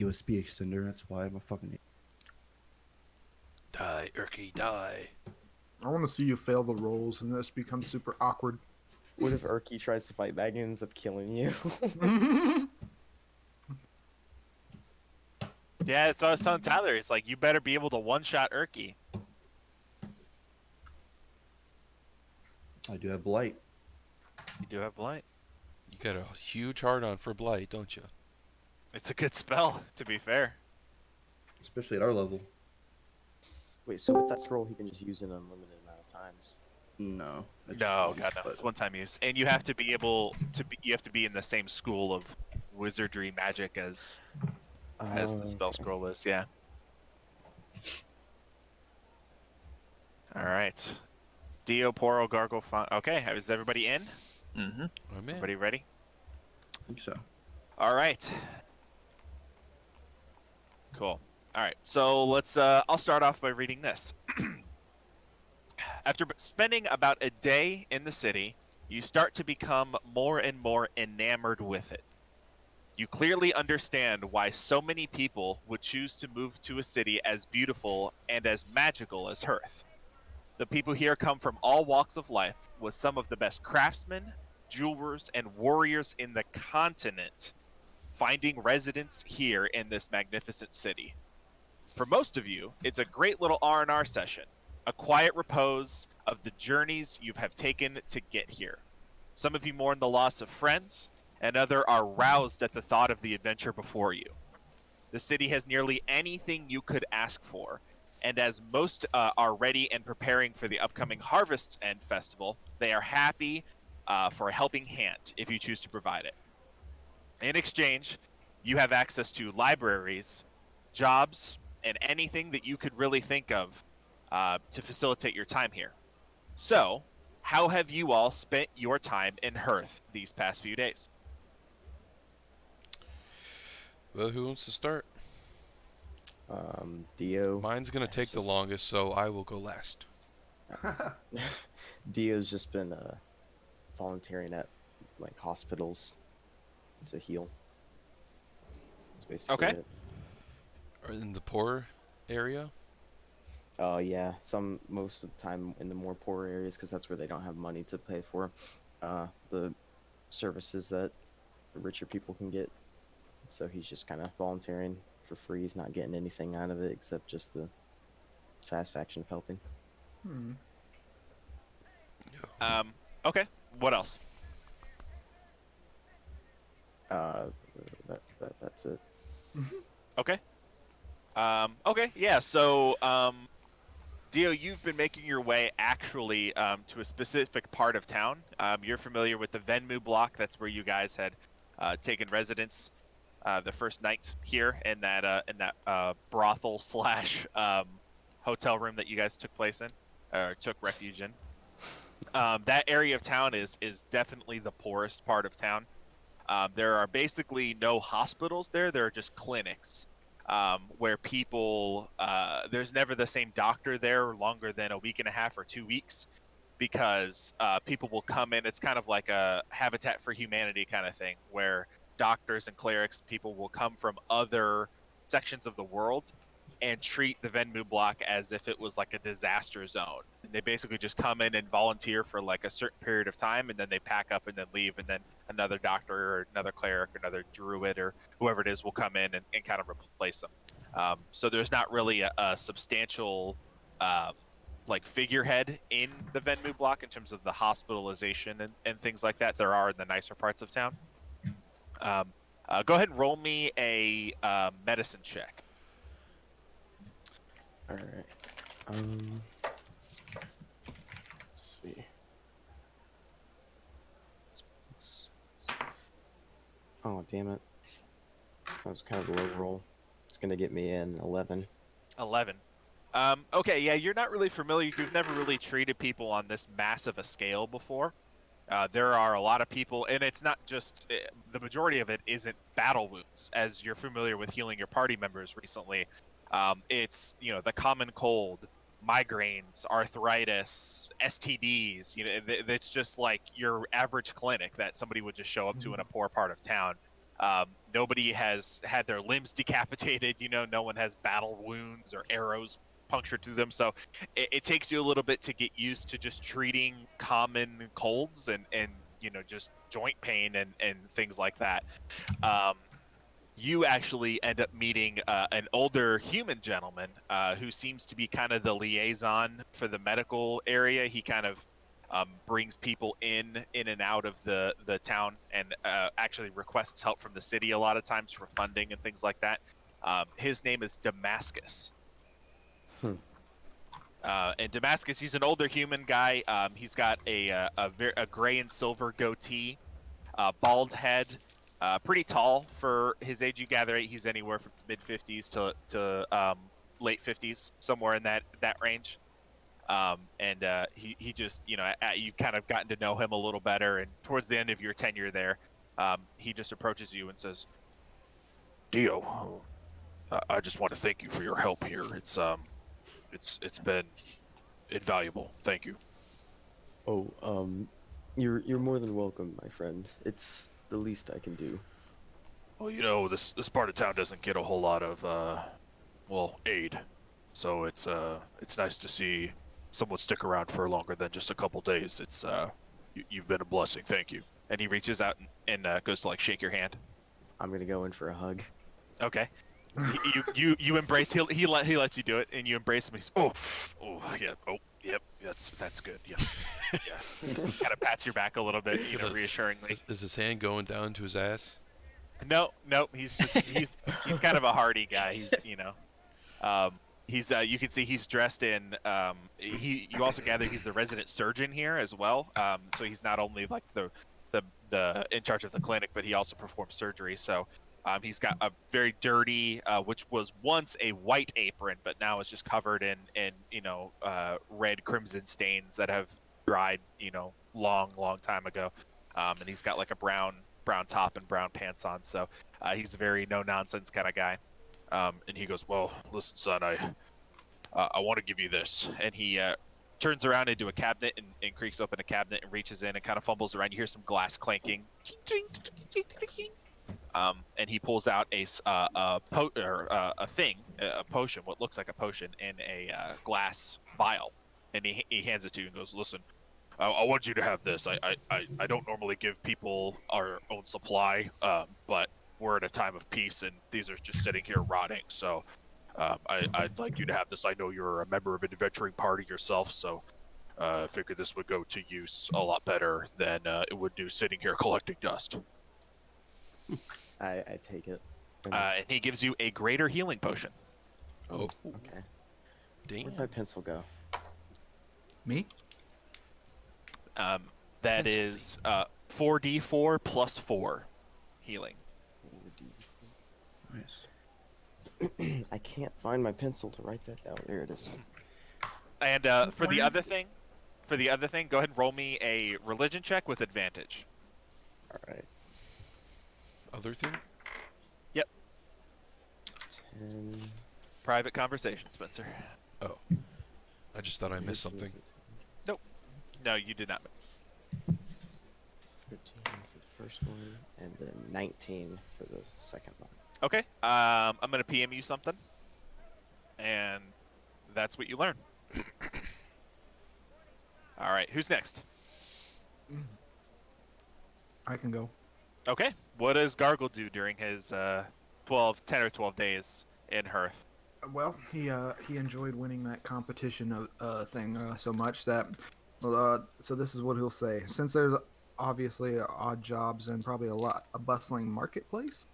USB extender. That's why I'm a fucking. Die, Erky, die. I want to see you fail the rolls and this becomes super awkward. What if Erky tries to fight back and ends up killing you? Yeah, that's what I was telling Tyler. It's like, you better be able to one-shot Erky. I do have blight. You do have Blight. You got a huge hard-on for Blight, don't you? It's a good spell, to be fair. Especially at our level. Wait, so with that scroll, he can just use it an unlimited amount of times. No. it's No, once, God, no. but- It's one-time use. And you have to be able to be, you have to be in the same school of wizardry magic as the spell Okay. scroll is, yeah. Alright. Dio, Poro, Gargle, okay, is everybody in? Mm-hmm. I'm in. Everybody ready? I think so. Alright. Cool. Alright, so let's, I'll start off by reading this. After spending about a day in the city, you start to become more and more enamored with it. You clearly understand why so many people would choose to move to a city as beautiful and as magical as Hearth. The people here come from all walks of life, with some of the best craftsmen, jewelers, and warriors in the continent finding residence here in this magnificent city. For most of you, it's a great little R&R session, a quiet repose of the journeys you have taken to get here. Some of you mourn the loss of friends, and others are roused at the thought of the adventure before you. The city has nearly anything you could ask for, and as most are ready and preparing for the upcoming Harvest End Festival, they are happy for a helping hand if you choose to provide it. In exchange, you have access to libraries, jobs, and anything that you could really think of to facilitate your time here. So, how have you all spent your time in Hearth these past few days? Well, who wants to start? Dio. Mine's gonna take the just- longest, so I will go last. Dio's just been volunteering at like hospitals to heal. That's basically Okay. it. Or in the poor area. Oh yeah, most of the time in the more poor areas because that's where they don't have money to pay for the services that the richer people can get. So he's just kind of volunteering for free. He's not getting anything out of it except just the satisfaction of helping. Okay. What else? That's it. Okay. Okay. Yeah. So, Dio, you've been making your way actually to a specific part of town. You're familiar with the Venmu block. That's where you guys had taken residence the first night here in that brothel slash hotel room that you guys took place in, or took refuge in. That area of town is definitely the poorest part of town. There are basically no hospitals there. There are just clinics where people, there's never the same doctor there longer than a week and a half or 2 weeks because people will come in. It's kind of like a Habitat for Humanity kind of thing where doctors and clerics, people will come from other sections of the world and treat the Venmu block as if it was like a disaster zone. And they basically just come in and volunteer for like a certain period of time, and then they pack up and then leave, and then another doctor or another cleric or another druid or whoever it is will come in and kind of replace them. So there's not really a substantial like figurehead in the Venmu block in terms of the hospitalization and things like that. There are in the nicer parts of town. Go ahead and roll me a medicine check. All right. Let's see. Oh damn it! That was kind of a low roll. It's gonna get me an 11. 11. Okay, yeah, you're not really familiar. You've never really treated people on this massive a scale before. There are a lot of people, and it's not just the majority of it isn't battle wounds, as you're familiar with healing your party members recently. It's the common cold, migraines, arthritis, STDs. It's just like your average clinic that somebody would just show up to in a poor part of town. Nobody has had their limbs decapitated. No one has battle wounds or arrows punctured through them. So it takes you a little bit to get used to just treating common colds and just joint pain and things like that. You actually end up meeting an older human gentleman who seems to be kind of the liaison for the medical area. He kind of brings people in and out of the town, and actually requests help from the city a lot of times for funding and things like that. His name is Damascus. Hmm. And Damascus, he's an older human guy. He's got a gray and silver goatee, bald head, pretty tall for his age. You gather he's anywhere from mid 50s to late 50s, somewhere in that range. And he just, you kind of gotten to know him a little better. And towards the end of your tenure there, he just approaches you and says, "Dio, I just want to thank you for your help here. It's been invaluable. Thank you." Oh, you're more than welcome, my friend. It's the least I can do. Well, this part of town doesn't get a whole lot of aid, so it's nice to see someone stick around for longer than just a couple days. You've been a blessing. Thank you. And he reaches out and goes to like shake your hand. I'm gonna go in for a hug. Okay. You embrace. He lets you do it, and you embrace him. He's oh yeah, oh yep, that's good. Yeah, yeah. Kind of pats your back a little bit, reassuringly. Is his hand going down to his ass? No, he's kind of a hardy guy. He's you can see he's dressed in you also gather he's the resident surgeon here as well. So he's not only like the in charge of the clinic, but he also performs surgery. So he's got a very dirty, which was once a white apron, but now is just covered in red crimson stains that have dried long time ago. And he's got like a brown top and brown pants on. So he's a very no nonsense kind of guy. And he goes, "Well, listen, son, I want to give you this." And he turns around into a cabinet and creaks open a cabinet and reaches in and kind of fumbles around. You hear some glass clanking. And he pulls out a potion, what looks like a potion, in a glass vial, and he hands it to you and goes, "Listen, I want you to have this. I don't normally give people our own supply, but we're at a time of peace, and these are just sitting here rotting. So I'd like you to have this. I know you're a member of an adventuring party yourself, so I figured this would go to use a lot better than it would do sitting here collecting dust." I take it. And he gives you a greater healing potion. Oh, Okay. damn. Where'd my pencil go? Me? That That's is 4d4 plus 4 healing. Nice. I can't find my pencil to write that down. There it is. And for the other thing, go ahead and roll me a religion check with advantage. All right. Other thing? Yep. 10. Private conversation, Spencer. Oh. I just thought I missed something. No, you did not. 13 for the first one, and then 19 for the second one. Okay. I'm gonna PM you something, and that's what you learn. All right. Who's next? I can go. Okay. What does Gargle do during his 10 or 12 days in Hearth? Well, he enjoyed winning that competition thing so much that so this is what he'll say. Since there's obviously odd jobs and probably a bustling marketplace.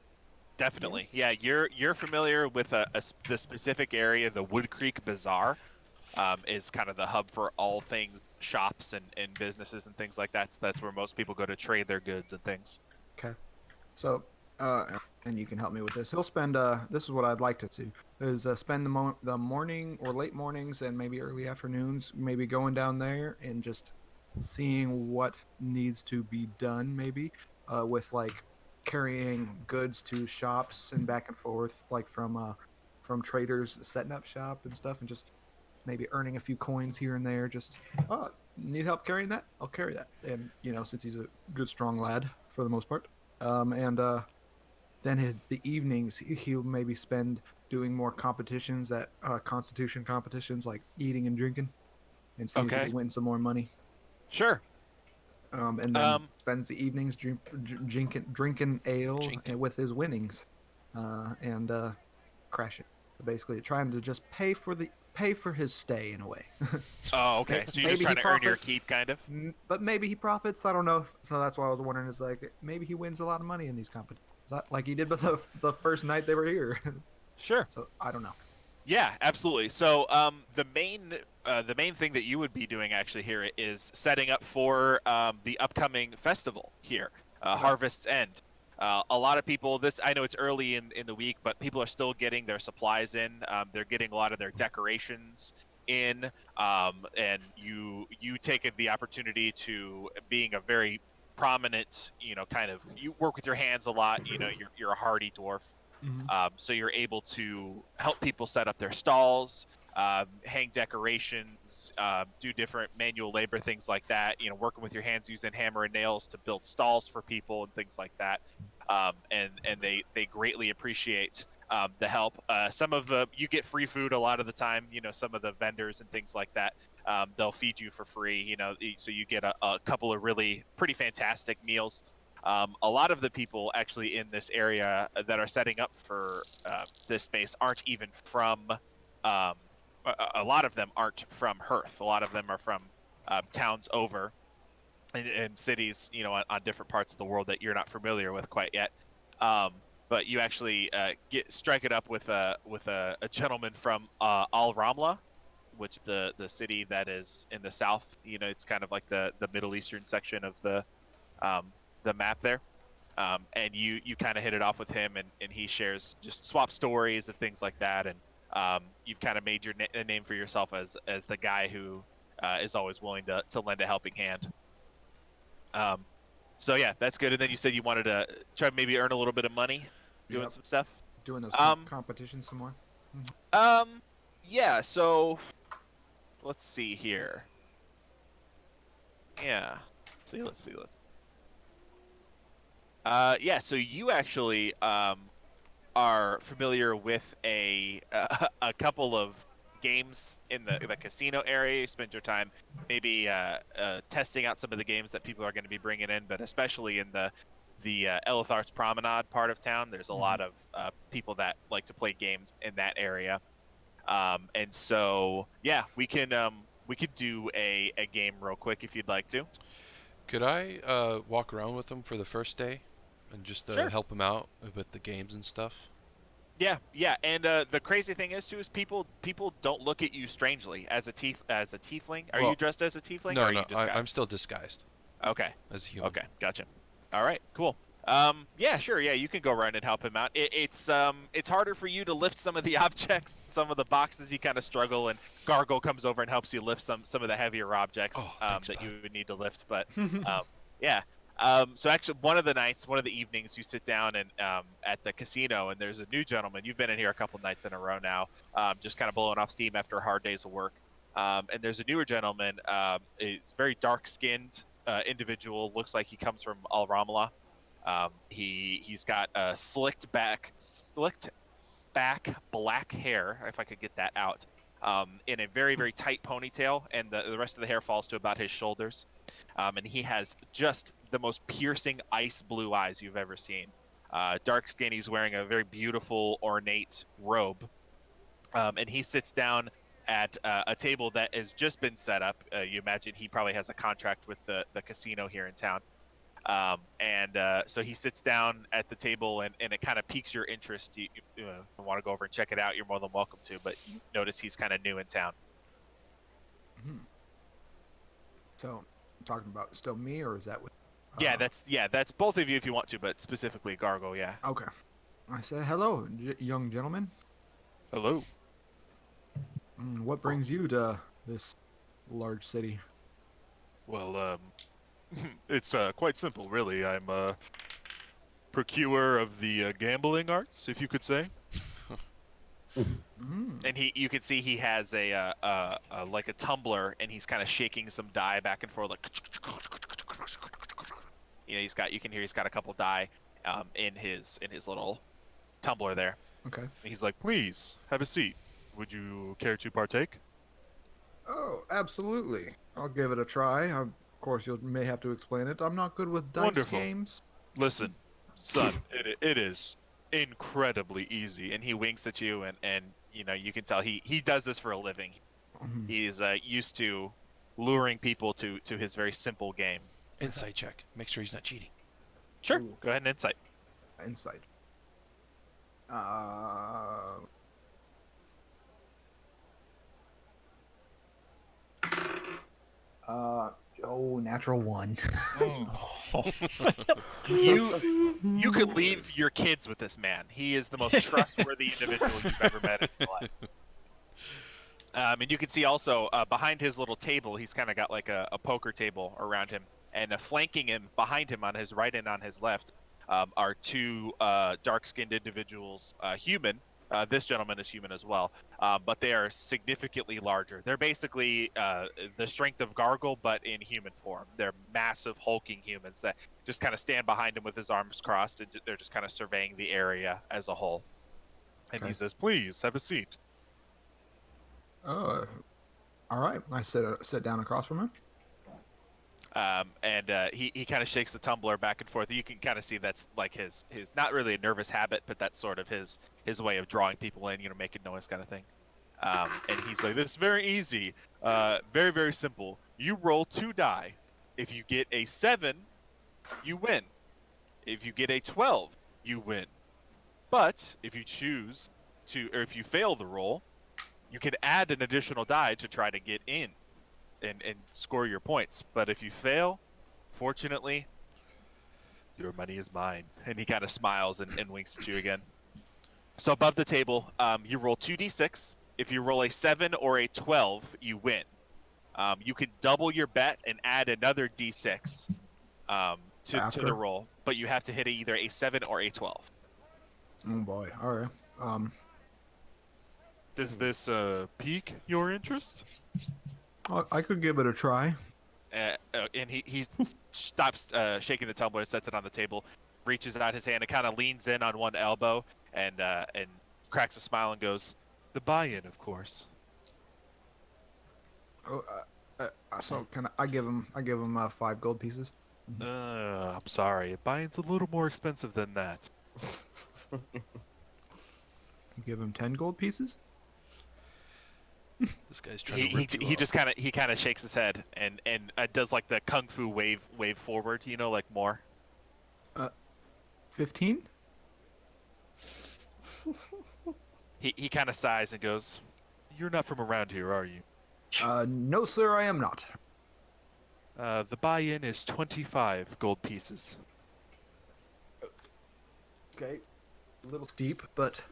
Definitely. Yes. Yeah, you're familiar with the specific area. The Wood Creek Bazaar is kind of the hub for all things shops and businesses and things like that. That's where most people go to trade their goods and things. Okay. So, and you can help me with this. He'll spend. This is what I'd like to do: is spend the morning or late mornings and maybe early afternoons, maybe going down there and just seeing what needs to be done. Maybe with like carrying goods to shops and back and forth, like from traders setting up shop and stuff, and just maybe earning a few coins here and there. Just need help carrying that? I'll carry that. And since he's a good strong lad for the most part. And then the evenings he'll maybe spend doing more competitions at Constitution competitions, like eating and drinking, and see if he Okay. can win some more money. Sure. And then spends the evenings drinking ale Drinking. with his winnings, and crashing. Basically, trying to just pay for his stay in a way. Oh, okay. So you're just Maybe he trying to earn your profits. keep, kind of. But maybe he profits. I don't know. So that's why I was wondering. Is like maybe he wins a lot of money in these competitions, like he did with the first night they were here. Sure. So I don't know. Yeah, absolutely. So the main thing that you would be doing actually here is setting up for the upcoming festival here, Harvest's End. A lot of people, I know it's early in the week, but people are still getting their supplies in. They're getting a lot of their decorations in, and you take the opportunity to, being a very prominent, kind of, you work with your hands a lot. You're a hardy dwarf. So you're able to help people set up their stalls, hang decorations, do different manual labor, things like that. Working with your hands using hammer and nails to build stalls for people and things like that. And they greatly appreciate the help. Some of you get free food a lot of the time. Some of the vendors and things like that, they'll feed you for free. So you get a couple of really pretty fantastic meals. A lot of the people actually in this area that are setting up for this space aren't even from. A lot of them aren't from Hearth. A lot of them are from towns over and cities, on different parts of the world that you're not familiar with quite yet. But you actually strike it up with a gentleman from Al Ramla, which the city that is in the south. It's kind of like the Middle Eastern section of the map there. And you kind of hit it off with him, and he shares, just swap stories of things like that, and you've kind of made your a name for yourself as the guy who is always willing to lend a helping hand. So yeah, that's good. And then you said you wanted to try to maybe earn a little bit of money doing Yep. some stuff. Doing those competitions some more. Yeah. So let's see here. Yeah. Let's see. Yeah, so you actually are familiar with a couple of games in the casino area. You spend your time maybe testing out some of the games that people are going to be bringing in, but especially in the Elithar's Promenade part of town, there's a lot of people that like to play games in that area. And so, yeah, we could do a game real quick if you'd like to. Could I walk around with him for the first day and just Sure. help him out with the games and stuff? Yeah, and the crazy thing is too is people don't look at you strangely as a tiefling. Are Well, you dressed as a tiefling? or No, are no, you disguised? I'm still disguised Okay. as a human. Okay, gotcha. All right, cool. Yeah, sure. Yeah, you can go around and help him out. It's harder for you to lift some of the objects, some of the boxes. You kind of struggle, and Gargle comes over and helps you lift some of the heavier objects Oh, thanks, that bud. you would need to lift. But yeah. So actually, one of the evenings, you sit down and at the casino, and there's a new gentleman. You've been in here a couple nights in a row now, just kind of blowing off steam after a hard day's of work. And there's a newer gentleman. It's very dark-skinned individual. Looks like he comes from Al Ramla. He's got a slicked back black hair, if I could get that out, in a very, very tight ponytail, and the rest of the hair falls to about his shoulders. And he has just the most piercing ice blue eyes you've ever seen. Dark skin. He's wearing a very beautiful, ornate robe. And he sits down at a table that has just been set up. You imagine he probably has a contract with the casino here in town. So he sits down at the table, and it kind of piques your interest. You want to go over and check it out, you're more than welcome to, but you notice he's kind of new in town. So, talking about still me, or is that with? That's both of you if you want to, but specifically Gargo, yeah. Okay. I say hello, young gentleman. Hello. What brings you to this large city? Well, it's quite simple, really. I'm a procurer of the gambling arts, if you could say. And you can see he has a like a tumbler, and he's kind of shaking some die back and forth, like you can hear he's got a couple die, in his little tumbler there. Okay. And he's like, "Please have a seat. Would you care to partake?" Oh, absolutely. I'll give it a try. Of course, you may have to explain it. I'm not good with dice Wonderful. games. Listen, son, it is incredibly easy. And he winks at you, and you can tell he does this for a living. Mhm. He's used to luring people to his very simple game. Insight check. Make sure he's not cheating. Sure. Ooh. Go ahead and insight. Insight. Natural one. You could leave your kids with this man. He is the most trustworthy individual you've ever met in your life. And you can see also behind his little table, he's kind of got like a poker table around him, and flanking him behind him on his right and on his left are two dark-skinned individuals, human. This gentleman is human as well, but they are significantly larger. They're basically the strength of Gargle, but in human form. They're massive, hulking humans that just kind of stand behind him with his arms crossed, and they're just kind of surveying the area as a whole. And Okay. he says, "Please have a seat." All right. I sit down across from him. He kind of shakes the tumbler back and forth. You can kind of see that's like his not really a nervous habit, but that's sort of his way of drawing people in, making noise kind of thing. And he's like, "This is very easy, very, very simple. You roll 2 die. If you get a 7, you win. If you get a 12, you win. But if you choose to, or if you fail the roll, you can add an additional die to try to get in and score your points. But if you fail, fortunately, your money is mine." And he kind of smiles and winks at you again. So above the table, you roll 2d6. If you roll a 7 or a 12, you win. You can double your bet and add another d6 to the roll, but you have to hit either a 7 or a 12. Oh boy. All right. Does this pique your interest? I could give it a try. And he stops shaking the tumbler, sets it on the table, reaches out his hand and kind of leans in on one elbow and cracks a smile and goes, "The buy-in, of course." Oh, so can I give him? I give him 5 gold pieces. I'm sorry, buy-in's a little more expensive than that. Give him 10 gold pieces. This guy's trying to rip you He off. just kind of shakes his head and does like the kung fu wave forward, like more. 15. He kind of sighs and goes, "You're not from around here, are you?" No, sir, I am not. The buy-in is 25 gold pieces. Okay, a little steep, but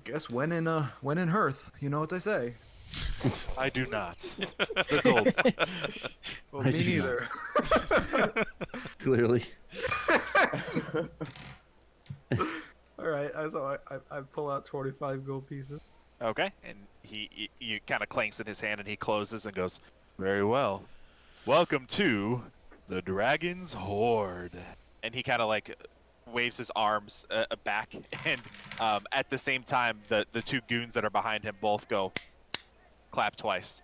guess when in Hearth, you know what they say. I do not. The gold. Well, I me do neither. Clearly. All right, so I pull out 25 gold pieces. Okay, and he kind of clanks in his hand and he closes and goes, "Very well. Welcome to the Dragon's Horde." And he kind of like waves his arms back, and at the same time, the 2 goons that are behind him both go clap twice,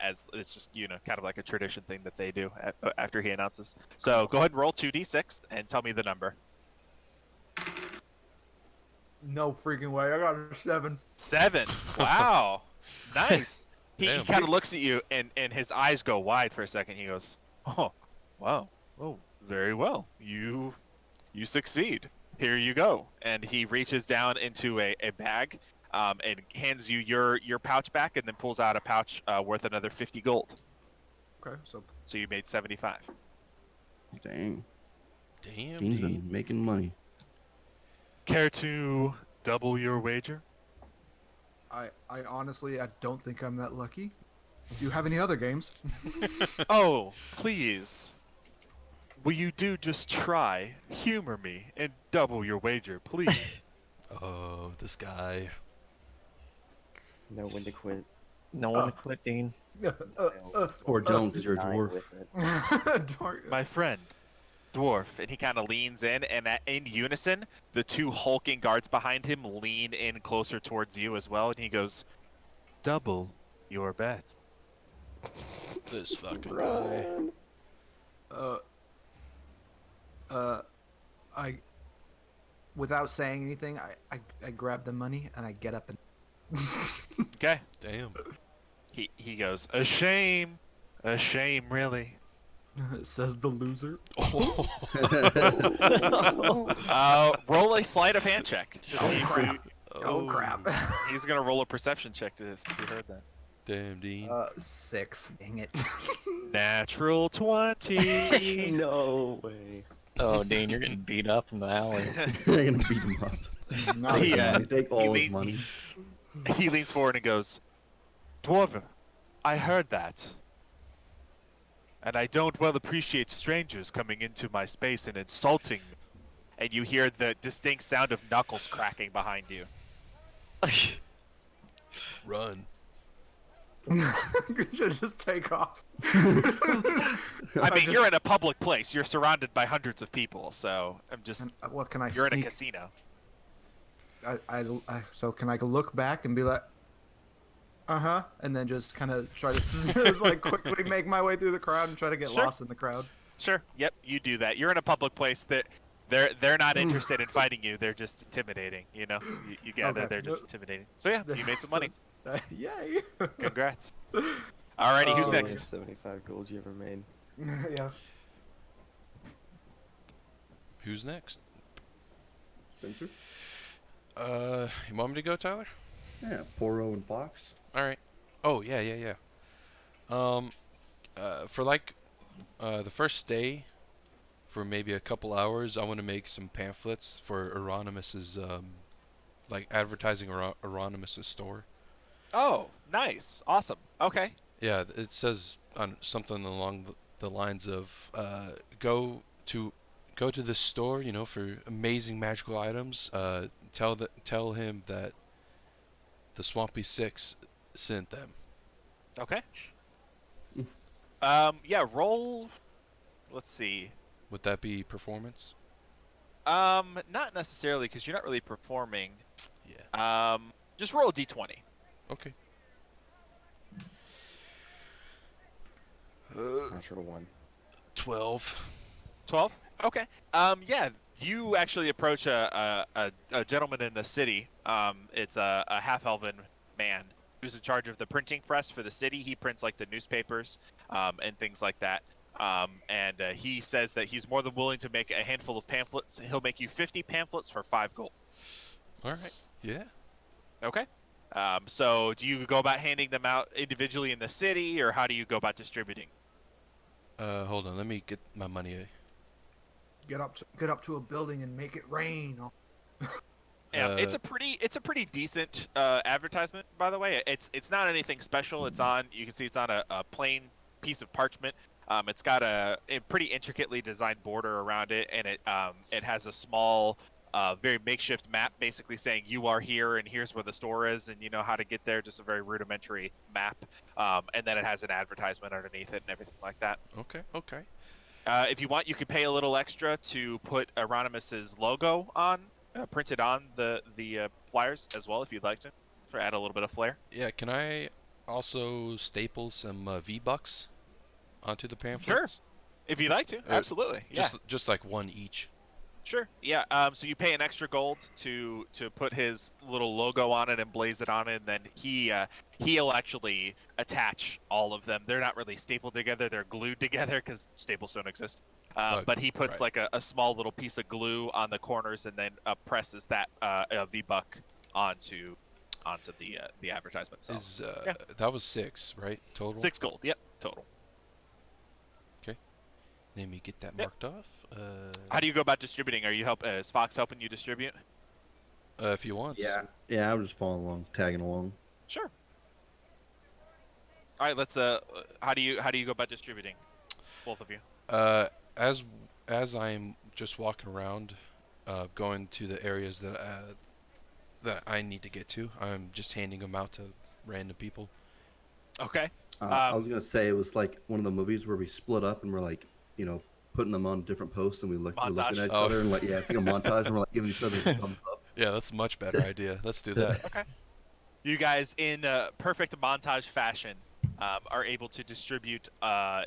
as it's just kind of like a tradition thing that they do after he announces. So go ahead and roll 2d6 and tell me the number. No freaking way! I got a 7. 7. Wow. Nice. He Damn. kind of looks at you, and his eyes go wide for a second. He goes, "Oh, wow. Oh, very well. You succeed. Here you go." And he reaches down into a bag and hands you your pouch back, and then pulls out a pouch worth another 50 gold. Okay, So you made 75. Dang. Damn, Dean's dude. been making money. Care to double your wager? I honestly I don't think I'm that lucky. Do you have any other games? Oh, please. Will you just try, humor me, and double your wager, please? Oh, this guy. Know when to quit. No one to quit, Dean. Or don't, because you're a Dying dwarf. with it. Dark- My friend, dwarf, and he kind of leans in, and in unison, the two hulking guards behind him lean in closer towards you as well, and he goes, "Double your bet." This fucking guy. Run. Uh, uh, I, without saying anything, I grab the money and I get up and. Okay. Damn. He goes, "A shame, really." Says the loser. Roll a sleight of hand check. To see if crap. you- Oh crap. He's gonna roll a perception check to see if you heard that. Damn, Dean. 6. Dang it. Natural 20. No way. Oh, Dean, you're getting beat up in the alley. They're gonna beat him up. Not He, again. They take all his lean- money. He leans forward and goes, "Dwarven, I heard that. And I don't well appreciate strangers coming into my space and insulting me." And you hear the distinct sound of knuckles cracking behind you. Run. Should just take off. I mean, you're in a public place. You're surrounded by hundreds of people, so I'm just... What can I? You're in a sneak? casino. So can I look back and be like, and then just kind of try to like quickly make my way through the crowd and try to get Sure. lost in the crowd. Sure, yep, you do that. You're in a public place that they're not interested in fighting you. They're just intimidating, you know? You gather Okay. they're just intimidating. So yeah, you made some money. Yay! Congrats. Alrighty, who's Oh, next? Only 75 gold you ever made. Yeah. Who's next? Spencer? You want me to go, Tyler? Yeah, Poro and Fox. All right. Oh yeah. For like, the first day, for maybe a couple hours, I want to make some pamphlets for Euronymous' like advertising Euronymous' store. Oh, nice. Awesome. Okay. Yeah, it says on something along the lines of go to this store, you know, for amazing magical items. Tell him that the Swampy Six sent them. Okay. Yeah, roll. Let's see. Would that be performance? Not necessarily, because you're not really performing. Yeah. Just roll a d20. Okay. Natural 1. 12. 12. Okay. Yeah, you actually approach a gentleman in the city. It's a half-elven man who's in charge of the printing press for the city. He prints like the newspapers and things like that. And he says that he's more than willing to make a handful of pamphlets. He'll make you 50 pamphlets for 5 gold. All right. Yeah. Okay. So do you go about handing them out individually in the city, or how do you go about distributing? Hold on. Let me get my money. Get up to a building and make it rain. Yeah, it's a pretty decent advertisement, by the way. It's not anything special. It's on. You can see it's on a plain piece of parchment. It's got a pretty intricately designed border around it, and it has a small, very makeshift map, basically saying you are here and here's where the store is, and you know how to get there. Just a very rudimentary map, and then it has an advertisement underneath it and everything like that. Okay. Okay. If you want, you could pay a little extra to put Euronymous' logo on, printed on the flyers as well, if you'd like to, for add a little bit of flair. Yeah. Can I also staple some V-Bucks onto the pamphlets? If you'd like to, absolutely. Yeah. Just like one each. Sure. Yeah. So you pay an extra gold to put his little logo on it and blaze it on it, and then he'll actually attach all of them. They're not really stapled together; they're glued together because staples don't exist. But he puts right. like a small little piece of glue on the corners and then presses that V-Buck onto the advertisement itself. Is Yeah. that was 6, right? Total. 6 gold. Yep. Total. Let me get that Yep. marked off. How do you go about distributing? Is Fox helping you distribute? If you want. Yeah, I'm just following along, tagging along. Sure. All right, let's. How do you go about distributing, both of you? As I'm just walking around, going to the areas that I need to get to, I'm just handing them out to random people. Okay. I was gonna say it was like one of the movies where we split up and we're like, putting them on different posts, and we're looking Montage. at each Oh. other, and like, yeah, it's like a montage, and we're like giving each other a thumbs up. Yeah, that's a much better idea. Let's do that. Okay. You guys, in perfect montage fashion, are able to distribute,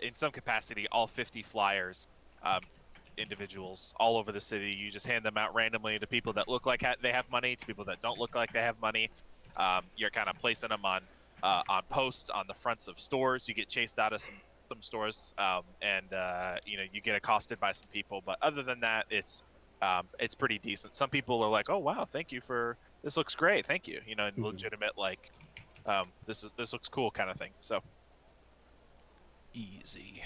in some capacity, all 50 flyers, individuals all over the city. You just hand them out randomly to people that look like they have money, to people that don't look like they have money. You're kind of placing them on posts on the fronts of stores. You get chased out of some stores, and you get accosted by some people. But other than that, it's pretty decent. Some people are like, "Oh wow, thank you for this. Looks great, thank you." And legitimate like, this looks cool kind of thing. So Easy.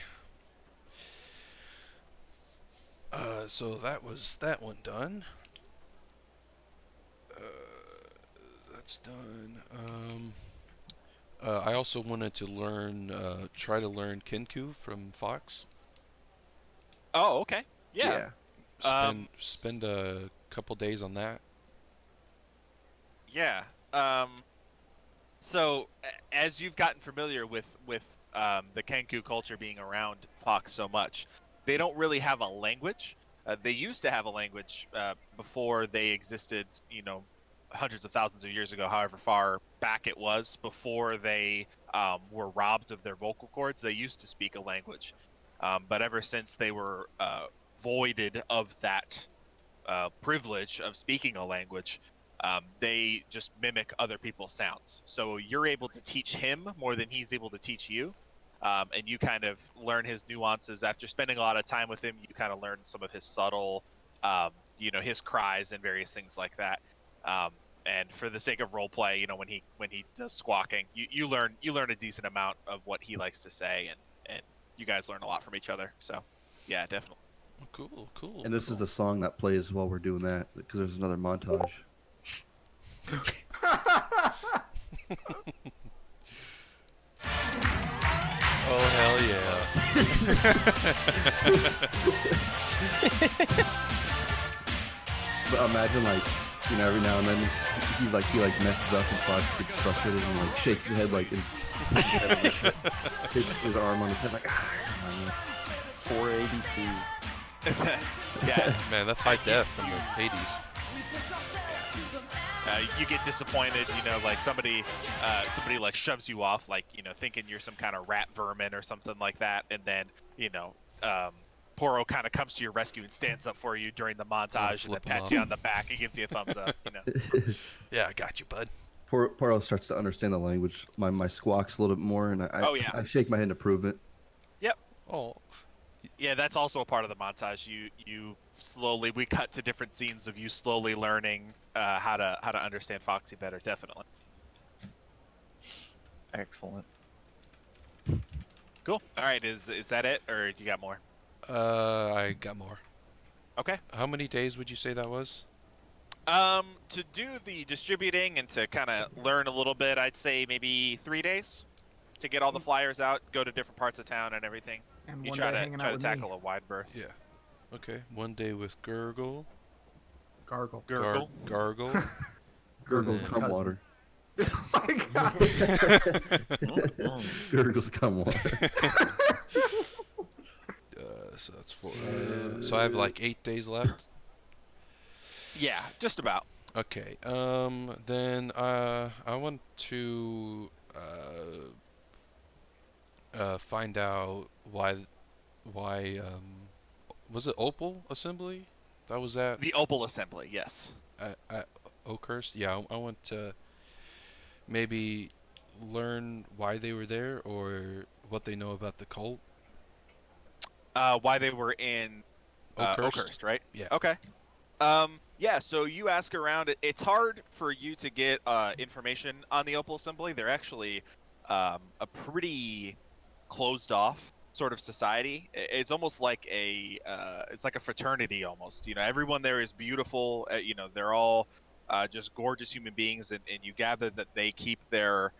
So that was that one done. That's done. I also wanted to try to learn Kinku from Fox. oh okay, yeah. Spend a couple days on that. Yeah. So as you've gotten familiar with the Kenku culture being around Fox so much, they don't really have a language. They used to have a language before they existed. Hundreds of thousands of years ago, however far back it was, before they were robbed of their vocal cords. They used to speak a language, but ever since they were voided of that privilege of speaking a language, they just mimic other people's sounds. So you're able to teach him more than he's able to teach you, and you kind of learn his nuances. After spending a lot of time with him, you kind of learn some of his subtle, his cries and various things like that. And for the sake of roleplay, when he does squawking, you learn a decent amount of what he likes to say, and you guys learn a lot from each other. So, yeah, definitely. Cool. And this is the song that plays while we're doing that, because there's another montage. Oh hell yeah! But imagine, like, every now and then he messes up, and Fox gets frustrated and like shakes his head, like, and his arm on his head, like, ah, come on, man. 480p. Yeah. Man, that's high def from the 80s. You get disappointed, like somebody like shoves you off, like, thinking you're some kind of rat vermin or something like that, and then, Poro kind of comes to your rescue and stands up for you during the montage, and then flip him pats off. you on the back and gives you a thumbs up. Yeah, I got you, bud. Poro starts to understand the language. My squawks a little bit more, and Oh, yeah. I shake my hand to prove it. Yep. Oh, Yeah, that's also a part of the montage. We cut to different scenes of you slowly learning how to understand Foxy better. Definitely. Excellent. Cool. All right, is that it, or you got more? I got more. Okay. How many days would you say that was? To do the distributing and to kind of learn a little bit, I'd say maybe 3 days to get all the flyers out, go to different parts of town and everything. And You one try day to hanging out with tackle me. a wide berth. Yeah. Okay. 1 day with Gurgle. Gargle. Gurgle. Gargle. Gurgles Cousin. cum water. Oh my god. Gurgles cum water. So that's 4. So I have like 8 days left. Yeah, just about. Okay. Then I want to find out why was it Opal Assembly? That was at The Opal Assembly, yes. at Oakhurst. Yeah, I want to maybe learn why they were there or what they know about the cult. Why they were in Oakhurst, right? Yeah. Okay. Yeah, so you ask around. It's hard for you to get information on the Opal Assembly. They're actually a pretty closed off sort of society. It's almost like it's like a fraternity almost. Everyone there is beautiful. They're all just gorgeous human beings, and you gather that they keep their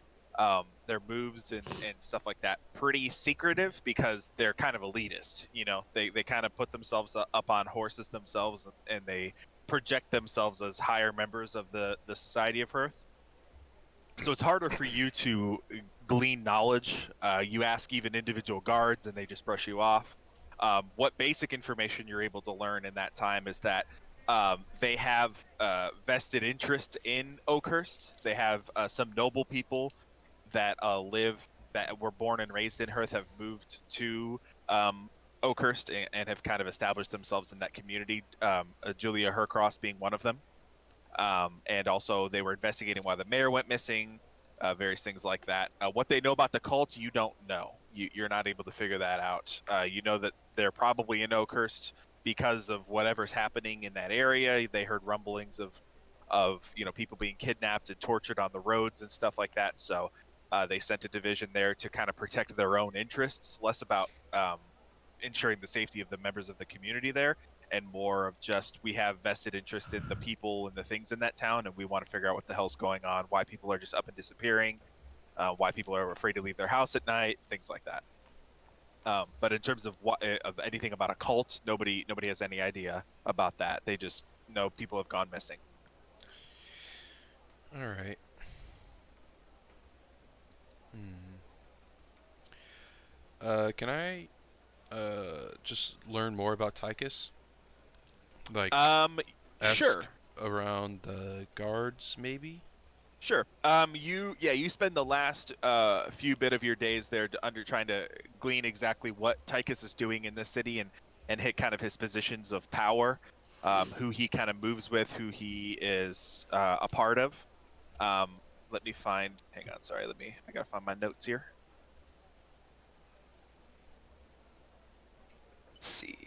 moves and stuff like that pretty secretive because they're kind of elitist. They kind of put themselves up on horses themselves, and they project themselves as higher members of the Society of Hearth. So it's harder for you to glean knowledge. You ask even individual guards, and they just brush you off. What basic information you're able to learn in that time is that they have vested interest in Oakhurst. They have some noble people that that were born and raised in Hearth have moved to Oakhurst and have kind of established themselves in that community. Julia Hercross being one of them. And also, they were investigating why the mayor went missing, various things like that. What they know about the cult, you don't know. You're not able to figure that out. You know that they're probably in Oakhurst because of whatever's happening in that area. They heard rumblings of people being kidnapped and tortured on the roads and stuff like that. So they sent a division there to kind of protect their own interests, less about ensuring the safety of the members of the community there, and more of just we have vested interest in the people and the things in that town, and we want to figure out what the hell's going on, why people are just up and disappearing, why people are afraid to leave their house at night, things like that. But in terms of of anything about a cult, nobody has any idea about that. They just know people have gone missing. All right. Can I just learn more about Tychus? Like, ask Sure. around the guards, maybe? Sure. You spend the last few bit of your days there trying to glean exactly what Tychus is doing in the city and hit kind of his positions of power, who he kind of moves with, who he is a part of. Let me find. Hang on. Sorry. I gotta find my notes here. Let's see.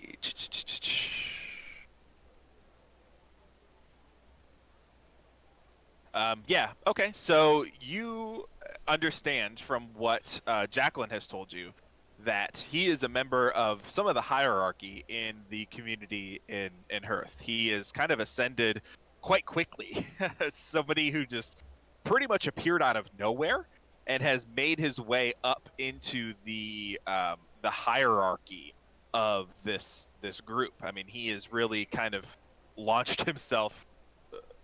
Yeah, okay. So you understand from what Jacqueline has told you that he is a member of some of the hierarchy in the community in Hearth. He is kind of ascended quite quickly as somebody who just pretty much appeared out of nowhere and has made his way up into the hierarchy of this group. I mean, he is really kind of launched himself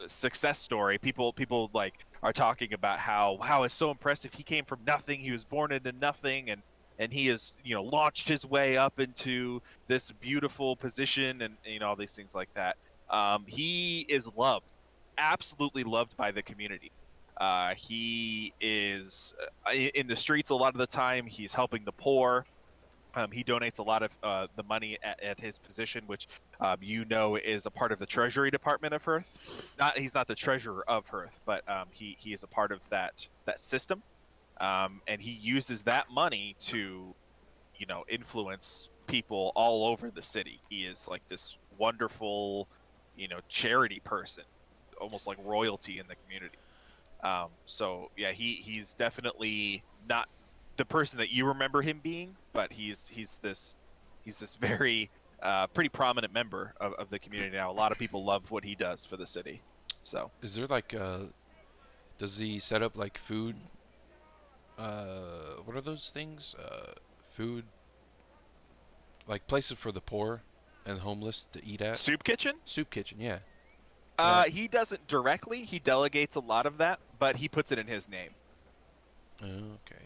success story. People like are talking about how wow, it's so impressive. He came from nothing. He was born into nothing, and he has launched his way up into this beautiful position, and all these things like that. He is loved, absolutely loved by the community. He is in the streets a lot of the time. He's helping the poor. He donates a lot of the money at his position, which is a part of the Treasury Department of Hearth. He's not the treasurer of Hearth, but he is a part of that system, and he uses that money to influence people all over the city. He is like this wonderful charity person, almost like royalty in the community. So yeah, he's definitely not the person that you remember him being, but he's this very pretty prominent member of the community now. A lot of people love what he does for the city. So Is there like does he set up like food? What are those things? Food, like places for the poor and homeless to eat at? soup kitchen. Soup kitchen, yeah. Yeah. He doesn't directly. He delegates a lot of that, but he puts it in his name. Okay.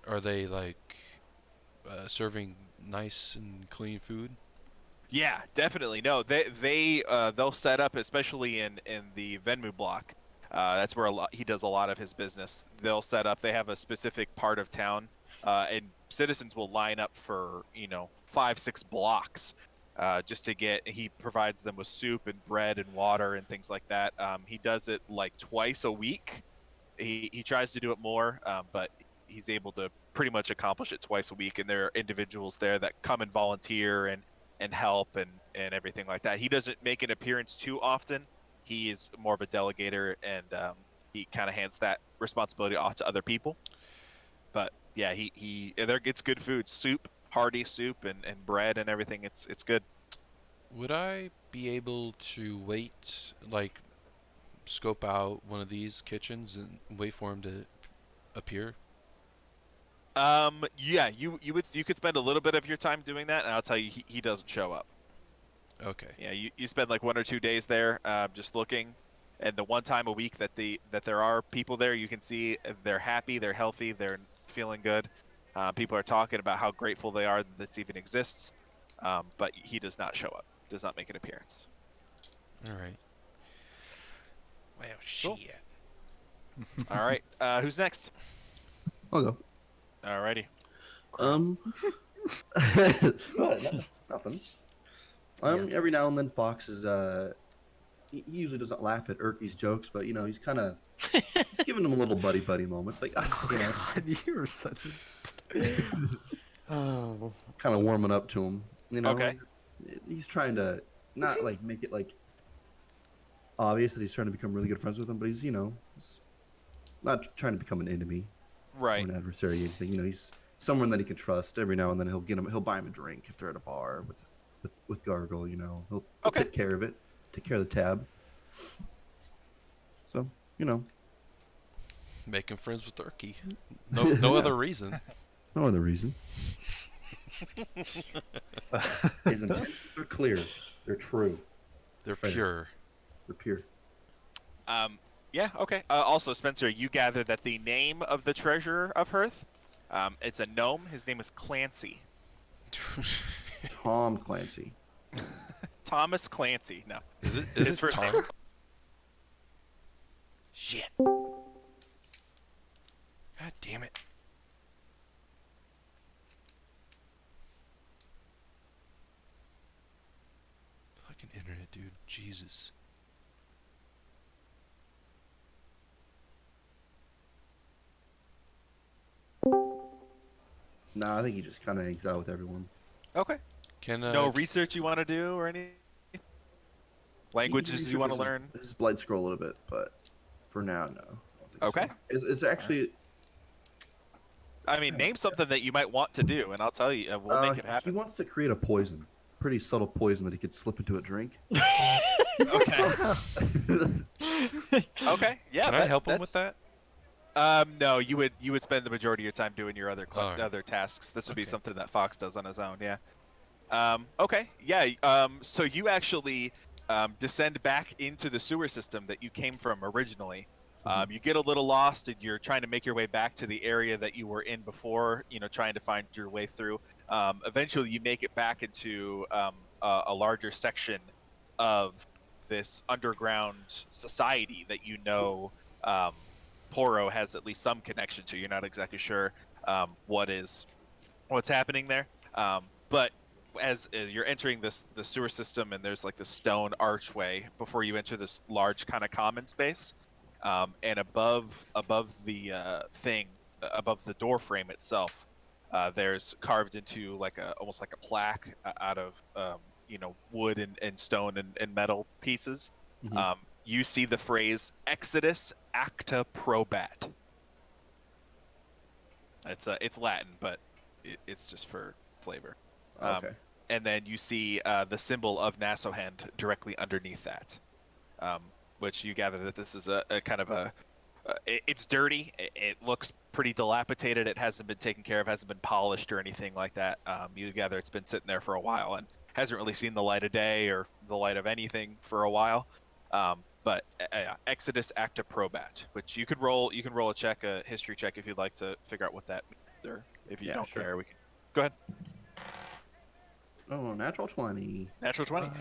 Are they like serving nice and clean food? Yeah, definitely. No, they'll set up, especially in the Venmu block. That's where he does a lot of his business. They'll set up. They have a specific part of town, and citizens will line up for 5-6 blocks just to get. He provides them with soup and bread and water and things like that. He does it like twice a week. He tries to do it more, but he's able to pretty much accomplish it twice a week. And there are individuals there that come and volunteer and help and everything like that. He doesn't make an appearance too often. He is more of a delegator, and he kind of hands that responsibility off to other people. But yeah, there gets good food, soup, hearty soup, and bread and everything. It's good. Would I be able to wait, like, scope out one of these kitchens and wait for him to appear? Yeah, you could spend a little bit of your time doing that, and I'll tell you, he doesn't show up. Okay. Yeah, you spend like 1 or 2 days there, just looking, and the one time a week that there are people there, you can see they're happy, they're healthy, they're feeling good. People are talking about how grateful they are that this even exists. but he does not show up. Does not make an appearance. All right. Well, Cool. shit. All right. Who's next? I'll go. Alrighty. Nothing. Yes. Every now and then Fox is he usually doesn't laugh at Erky's jokes, but he's kind of giving him a little buddy moments, like God, you're such a. Oh, kind of warming up to him. Okay. He's trying to not like make it like obvious that he's trying to become really good friends with him, but he's he's not trying to become an enemy or Right. an adversary or anything. He's someone that he can trust. Every now and then he'll buy him a drink if they're at a bar with Gargle. He'll Okay. take care of it, take care of the tab. So Making friends with Turkey. No other reason. no other reason. His intentions are clear. They're true. They're Fair. pure. They're pure. Yeah. Okay. Also, Spencer, you gather that the name of the treasurer of Hearth, it's a gnome. His name is Clancy. Tom Clancy. Thomas Clancy. No. Is His it first Tom? name. Shit. God damn it. Fucking internet, dude. Jesus. Nah, I think he just kind of hangs out with everyone. Okay. Can No research you want to do or any languages you want to learn? His blight scroll a little bit, but for now, no. I don't think Okay. So. It's actually. I mean, name something that you might want to do, and I'll tell you. We'll make it He happen. wants to create a poison, pretty subtle poison that he could slip into a drink. Okay. Okay. Yeah. Can I help him with that? No, you would spend the majority of your time doing your other Alright. other tasks. This would be Okay. something that Fox does on his own. Yeah. Okay. Yeah. So you actually descend back into the sewer system that you came from originally. You get a little lost, and you're trying to make your way back to the area that you were in before. Trying to find your way through. Eventually, you make it back into a larger section of this underground society that Poro has at least some connection to. You're not exactly sure what's happening there, but as you're entering the sewer system, and there's like this stone archway before you enter this large kind of common space, and above the above the door frame itself, there's carved into almost like a plaque out of wood and stone and metal pieces. Mhm. You see the phrase "Exodus Acta Probat." It's Latin, but it's just for flavor. Okay. And then you see the symbol of Nassohand directly underneath that, which you gather that this is a kind of a. It's dirty. It looks pretty dilapidated. It hasn't been taken care of. Hasn't been polished or anything like that. You gather it's been sitting there for a while and hasn't really seen the light of day or the light of anything for a while. But Exodus Acta Probat, which you can roll a check, a history check, if you'd like to figure out what that means, or if you Yeah, don't sure. care, we can go ahead. Oh, natural 20. Natural 20.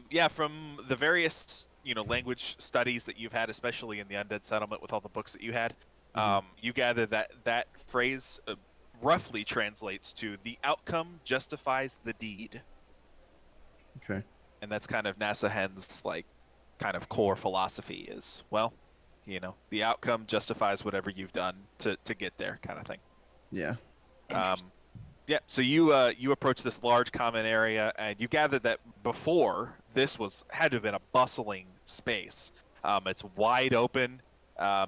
Yeah, from the various language studies that you've had, especially in the Undead Settlement with all the books that you had, you gather that phrase roughly translates to "the outcome justifies the deed," Okay. and that's kind of Nassahen's kind of core philosophy is, well, the outcome justifies whatever you've done to get there, kind of thing. Yeah. Yeah, so you approach this large common area, and you gather that before this had to have been a bustling space. It's wide open.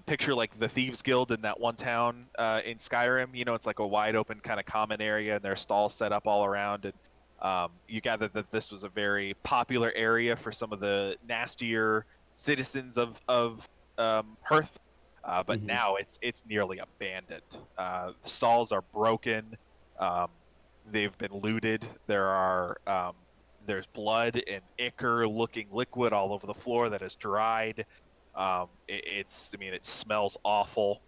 Picture like the Thieves Guild in that one town in Skyrim. It's like a wide open kind of common area, and there are stalls set up all around. And you gather that this was a very popular area for some of the nastier citizens of Hearth. But Mhm. now it's nearly abandoned. The stalls are broken. They've been looted. There's blood and ichor-looking liquid all over the floor that is dried. It smells awful.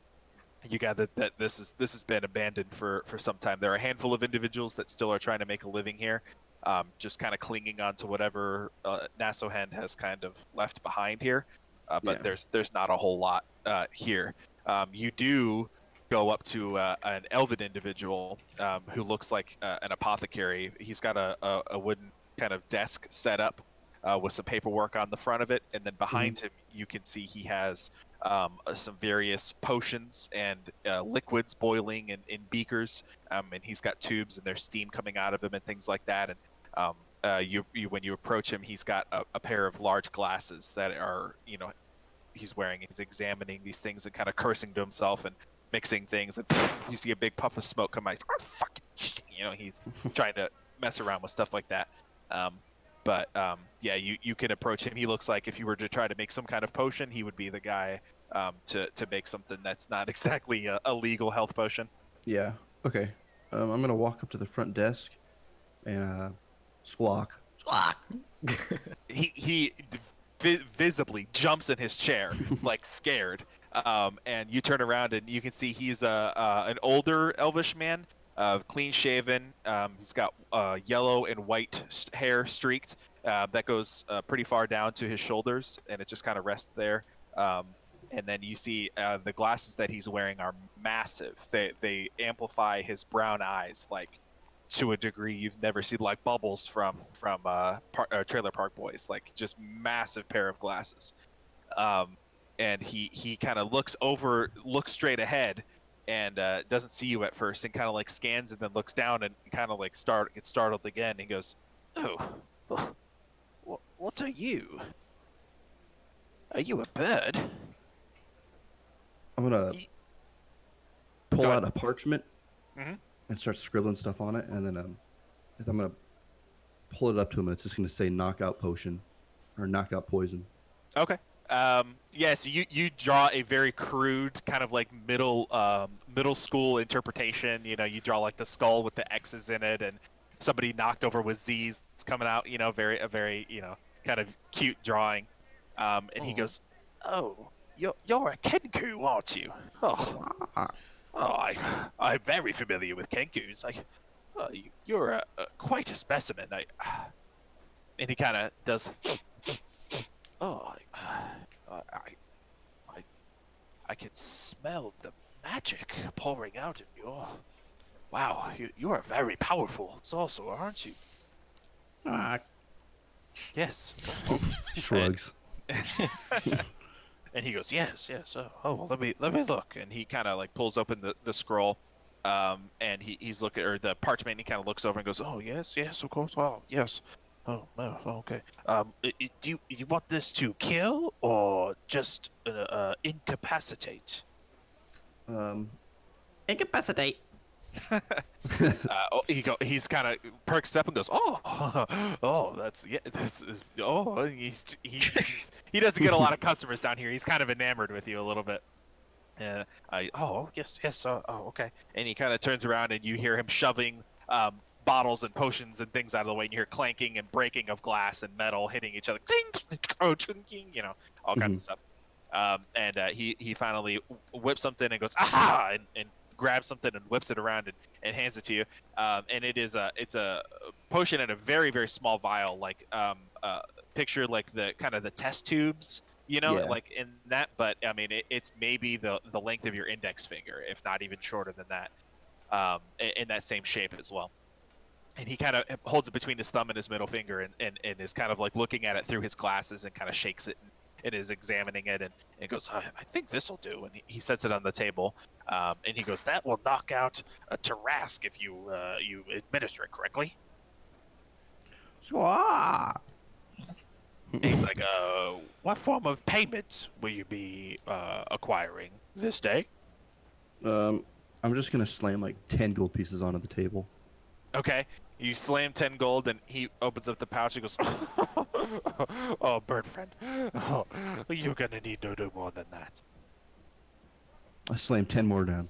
You gather that this has been abandoned for some time. There are a handful of individuals that still are trying to make a living here, just kind of clinging on to whatever Nasohand has kind of left behind here. But Yeah. there's not a whole lot here. You do go up to an elven individual who looks like an apothecary. He's got a wooden kind of desk set up with some paperwork on the front of it, and then behind him you can see he has some various potions and liquids boiling in beakers, and he's got tubes and there's steam coming out of him and things like that. And you when you approach him, he's got a pair of large glasses that are, he's wearing. He's examining these things and kind of cursing to himself and mixing things. And you see a big puff of smoke come out. He's, fucking, he's trying to mess around with stuff like that. Yeah, you can approach him. He looks like if you were to try to make some kind of potion, he would be the guy to make something that's not exactly a legal health potion. Yeah. Okay. I'm gonna walk up to the front desk and squawk. Squawk. He visibly jumps in his chair, like scared. And you turn around and you can see he's an older elvish man, clean shaven. He's got yellow and white hair streaked that goes pretty far down to his shoulders, and it just kind of rests there. And then you see the glasses that he's wearing are massive. They amplify his brown eyes like to a degree you've never seen, like bubbles from Trailer Park Boys, like just massive pair of glasses. And he kind of looks straight ahead, and doesn't see you at first, and kind of like scans and then looks down and kind of like gets startled again. And he goes, "Oh, what are you? Are you a bird?" I'm gonna pull Go out ahead. a parchment Mhm. and start scribbling stuff on it, and then I'm gonna pull it up to him. And it's just gonna say knockout potion or knockout poison. Okay. Yeah, so you draw a very crude kind of like middle school interpretation. You draw like the skull with the X's in it, and somebody knocked over with Z's coming out. A very kind of cute drawing. And he goes, "Oh, you're a Kenku, aren't you? I'm very familiar with Kenkus. You're quite a specimen. And he kind of does. Oh, I can smell the magic pouring out of you. Wow, you are very powerful sorcerer, aren't you? Yes. Shrugs. And he goes, yes. Well, let me look. And he kind of like pulls open the scroll, and he's looking, or the parchment. And he kind of looks over and goes, oh yes, of course. Oh yes. Oh, okay. Do you want this to kill or just incapacitate? Incapacitate. He's kind of perks up and goes, oh, he doesn't get a lot of customers down here. He's kind of enamored with you a little bit. And yes, okay. And he kind of turns around and you hear him shoving bottles and potions and things out of the way, and you hear clanking and breaking of glass and metal hitting each other, all kinds of stuff. And he finally whips something and goes, aha, and grabs something and whips it around and hands it to you. And it's a potion in a very, very small vial, like picture like the kind of the test tubes, Yeah. like in that. But I mean, it's maybe the length of your index finger, if not even shorter than that, in that same shape as well. And he kind of holds it between his thumb and his middle finger, and is kind of like looking at it through his glasses and kind of shakes it and is examining it, and goes, I think this will do. And he sets it on the table, and he goes, that will knock out a Tarask if you administer it correctly. Squawk. And he's like, what form of payment will you be acquiring this day? I'm just gonna slam like 10 gold pieces onto the table. Okay. You slam 10 gold, and he opens up the pouch and goes, oh, bird friend. Oh, you're going to need to do more than that. I slam 10 more down.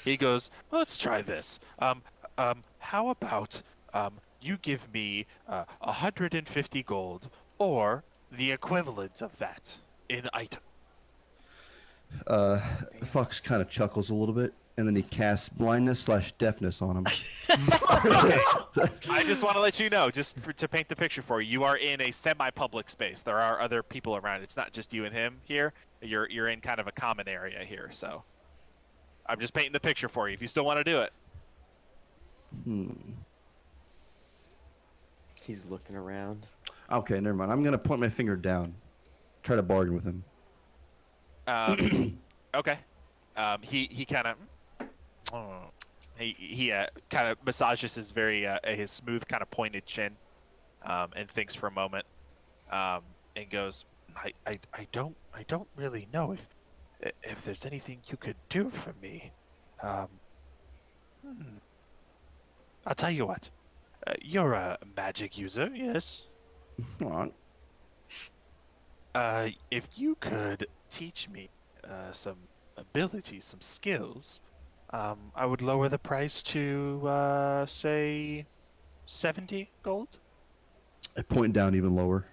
He goes, let's try this. How about you give me 150 gold, or the equivalent of that in item? Fox kind of chuckles a little bit, And then he casts blindness/deafness on him. I just want to let you know, to paint the picture for you, you are in a semi-public space. There are other people around. It's not just you and him here. You're in kind of a common area here. So I'm just painting the picture for you. If you still want to do it. He's looking around. Okay, never mind. I'm gonna point my finger down. Try to bargain with him. Okay. He kind of he kind of massages his his smooth kind of pointed chin, and thinks for a moment, and goes, I don't really know if there's anything you could do for me. I'll tell you what. You're a magic user, yes. Come on. If you could teach me some abilities, some skills, I would lower the price to say 70 gold. I point down even lower.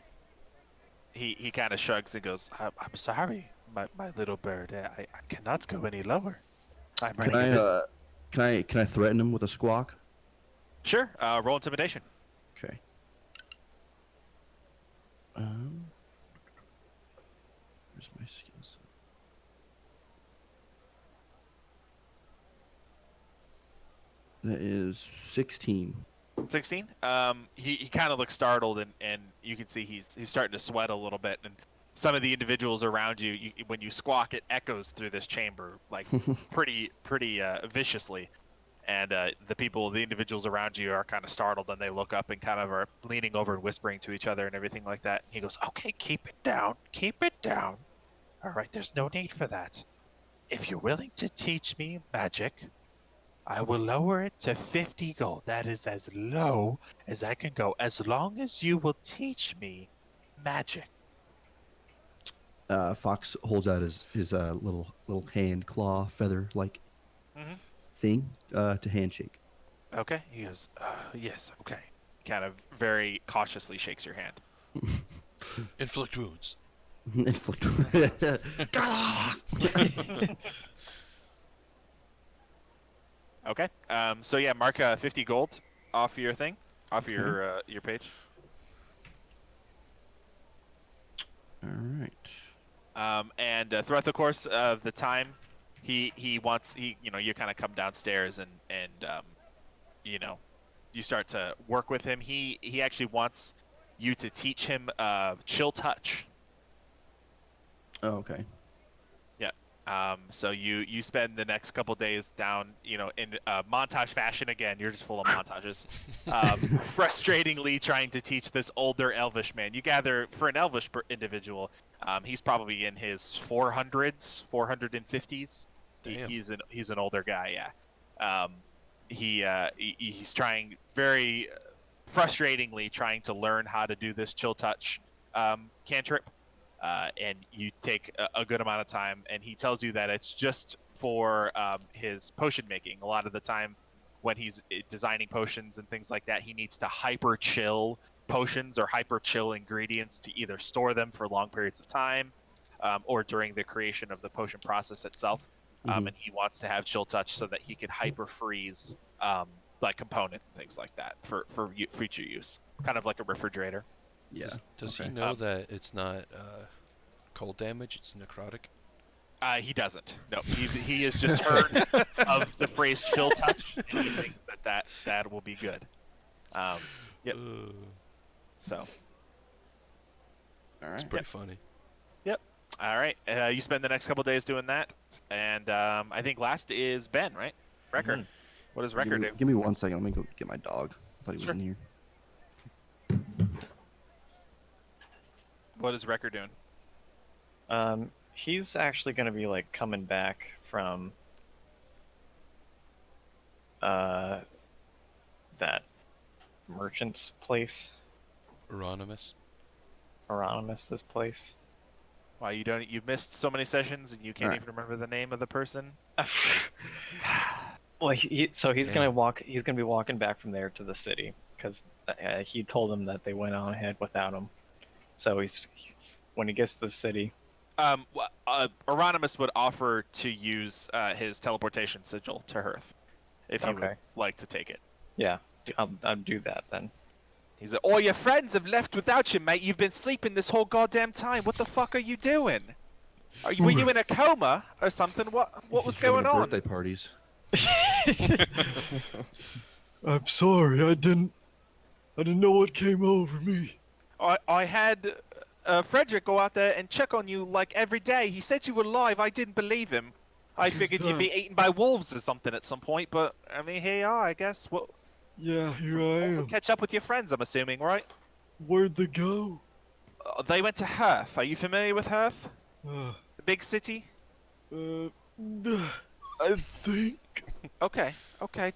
He kind of shrugs and goes, I'm sorry, my little bird. I cannot go any lower. I'm Can running a business. can I threaten him with a squawk? Sure. Roll intimidation. Okay. Where's my skills? That is 16. 16. He kind of looks startled, and you can see he's starting to sweat a little bit. And some of the individuals around you, when you squawk, it echoes through this chamber like pretty viciously. And the individuals around you are kind of startled, and they look up and kind of are leaning over and whispering to each other and everything like that. He goes, "Okay, keep it down. Keep it down. All right, there's no need for that. If you're willing to teach me magic, I will lower it to 50 gold. That is as low as I can go, as long as you will teach me magic." Fox holds out his little hand, claw, feather like thing to handshake. Okay. He goes, "Yes, okay." Kind of very cautiously shakes your hand. Inflict wounds. Inflict. Okay. So yeah, mark 50 gold off your thing, off your page. All right. And throughout the course of the time, you kind of come downstairs and you start to work with him. He actually wants you to teach him chill touch. Oh, okay. So you spend the next couple days down, in montage fashion again. You're just full of montages, frustratingly trying to teach this older elvish man. You gather for an elvish individual, he's probably in his 400s, 450s. Damn. He's an older guy, yeah. He's trying very frustratingly trying to learn how to do this chill touch cantrip. And you take a good amount of time, and he tells you that it's just for his potion making. A lot of the time when he's designing potions and things like that, he needs to hyper chill potions or hyper chill ingredients to either store them for long periods of time or during the creation of the potion process itself. And he wants to have chill touch so that he can hyper freeze like components and things like that for future use, kind of like a refrigerator. Yeah. Does okay. he know that it's not cold damage, it's necrotic? He doesn't. No, he has just heard of the phrase "chill touch," and he thinks that will be good. Yep. So. All It's right. pretty funny. Yep. All right. You spend the next couple days doing that, and I think last is Ben, right? Wrecker. What does Wrecker do? Give me 1 second. Let me go get my dog. I thought he was Sure. in here. What is Wrecker doing? He's actually gonna be like coming back from that merchant's place, Euronymous. Euronymous' place. Wow, you've missed so many sessions and you can't All right. even remember the name of the person. Well, he's Damn. gonna walk. He's gonna be walking back from there to the city because he told him that they went on ahead without him. So when he gets to the city, Euronymous would offer to use his teleportation sigil to Hearth, if you would Okay. like to take it. Yeah, I'll do that then. He's like, all your friends have left without you, mate. You've been sleeping this whole goddamn time. What the fuck are you doing? Were you in a coma or something? What was He's going going to on? birthday parties. I'm sorry, I didn't know what came over me. I had Frederick go out there and check on you like every day. He said you were alive. I didn't believe him. I Who's figured you'd be that? eaten by wolves or something at some point, but I mean, here you are, I guess. Well, Yeah, here I am. catch up with your friends, I'm assuming, right? Where'd they go? They went to Hearth. Are you familiar with Hearth? Uh, The big city? I think. Okay,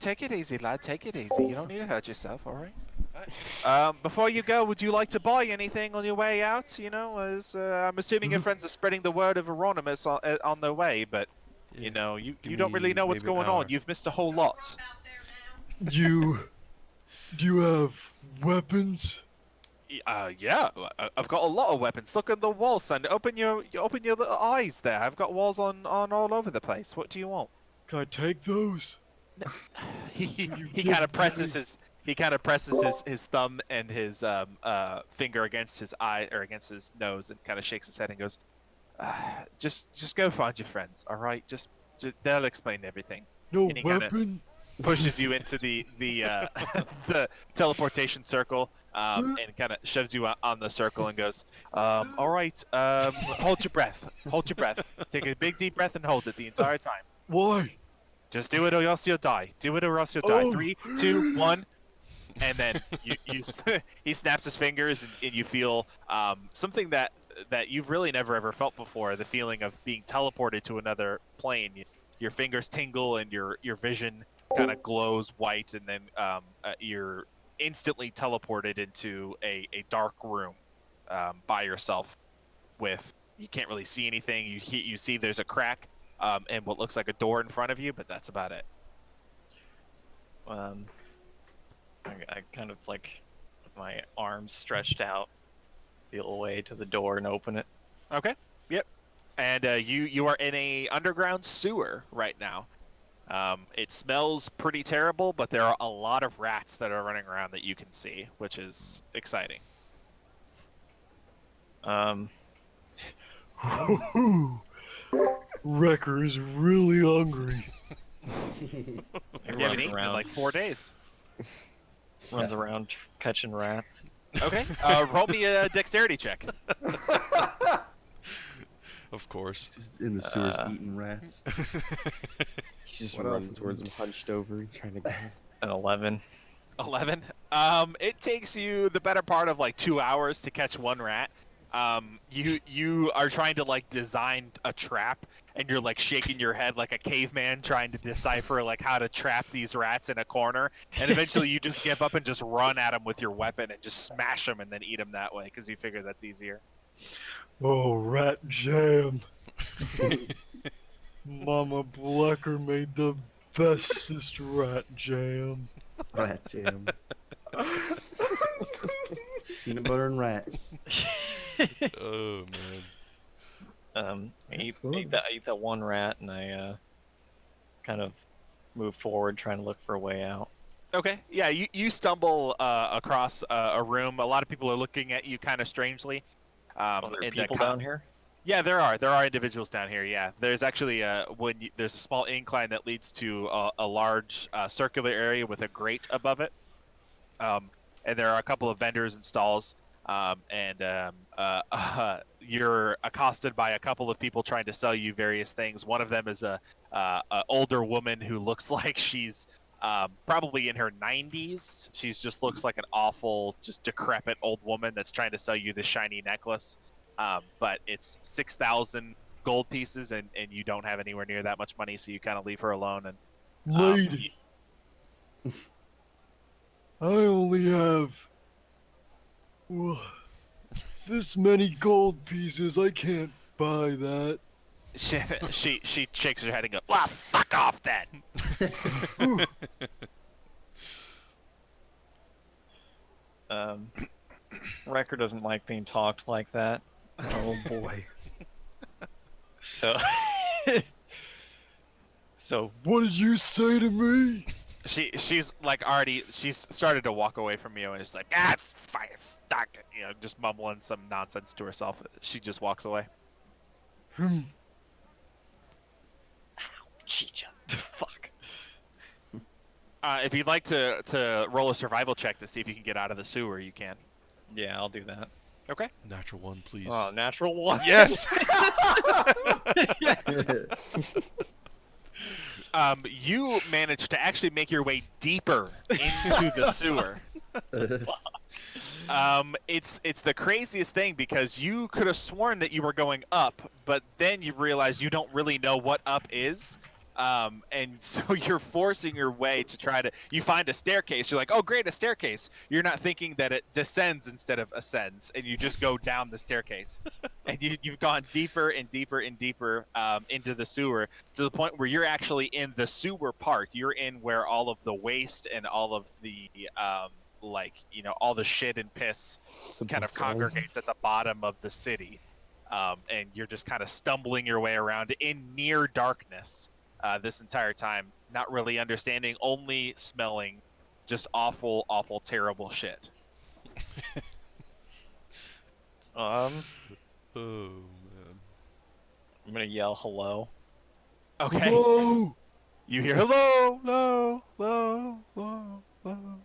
take it easy, lad. Take it easy. You don't need to hurt yourself, all right? Before you go, would you like to buy anything on your way out? You know, as I'm assuming your friends are spreading the word of Euronymous on their way, but you know, you Give don't really me know what's maybe an going on. hour. You've missed a whole lot. Do you have weapons? Yeah, I've got a lot of weapons. Look at the walls, son. Open your little eyes there. I've got walls on all over the place. What do you want? Can I take those? he You he give kind of it to presses me. his thumb and his finger against his eye or against his nose and kind of shakes his head and goes, just go find your friends, all right? Just they'll explain everything. No And he kinda weapon? pushes you into the the teleportation circle and kind of shoves you on the circle and goes, all right, hold your breath, take a big deep breath and hold it the entire time. Why? Just do it or else you'll die. Do it or else you'll die. Oh. 3, 2, 1, and then he snaps his fingers and you feel something that you've really never ever felt before. The feeling of being teleported to another plane. Your fingers tingle and your vision kind of glows white, and then you're instantly teleported into a dark room by yourself. With you can't really see anything. You see there's a crack and what looks like a door in front of you, but that's about it. I kind of like, with my arms stretched out, feel a way to the door and open it. Okay. Yep. And you are in a underground sewer right now. It smells pretty terrible, but there are a lot of rats that are running around that you can see, which is exciting. Wrecker is really hungry. He You haven't runs eaten in around, like 4 days. runs around catching rats. Okay. Roll me a dexterity check. Of course. Just in the sewers eating rats. He's just What else running is towards him, hunched over, trying to go. An 11. 11. It takes you the better part of like 2 hours to catch one rat. You are trying to like design a trap, and you're like shaking your head like a caveman trying to decipher like how to trap these rats in a corner. And eventually you just give up and just run at them with your weapon and just smash them and then eat them that way because you figure that's easier. Oh, rat jam. Mama Blecker made the bestest rat jam. Rat jam. Peanut butter and rat. Oh man. I eat fun. that one rat, and I kind of move forward, trying to look for a way out. Okay, yeah, you stumble across a room. A lot of people are looking at you kind of strangely. Are there and, people down here? Yeah, there are individuals down here. Yeah, there's actually there's a small incline that leads to a large circular area with a grate above it, and there are a couple of vendors and stalls. You're accosted by a couple of people trying to sell you various things. One of them is a older woman who looks like she's probably in her 90s. She's just looks like an awful, just decrepit old woman that's trying to sell you this shiny necklace. But it's 6,000 gold pieces, and you don't have anywhere near that much money, so you kind of leave her alone. And Lady, I only have this many gold pieces. I can't buy that. she shakes her head and goes, "Well, fuck off then." Wrecker doesn't like being talked like that. Oh boy. So, so What did you say to me? She's like already she's started to walk away from you and is like, ah, it's fine, stuck, just mumbling some nonsense to herself. She just walks away. Chicha. Fuck. If you'd like to roll a survival check to see if you can get out of the sewer, you can. Yeah, I'll do that. Okay. Natural one, please. Oh, natural one. Yes. You managed to actually make your way deeper into the sewer. It's the craziest thing because you could have sworn that you were going up, but then you realize you don't really know what up is. And so you're forcing your way to try to. You find a staircase. You're like, oh, great, a staircase. You're not thinking that it descends instead of ascends, and you just go down the staircase. And you've gone deeper and deeper and deeper into the sewer to the point where you're actually in the sewer part. You're in where all of the waste and all of the all the shit and piss It's a kind of buffet. congregates at the bottom of the city. And you're just kind of stumbling your way around in near darkness this entire time, not really understanding, only smelling just awful, awful, terrible shit. Oh man. I'm gonna yell hello. Okay. Whoa! You hear hello, hello, hello, hello, hello.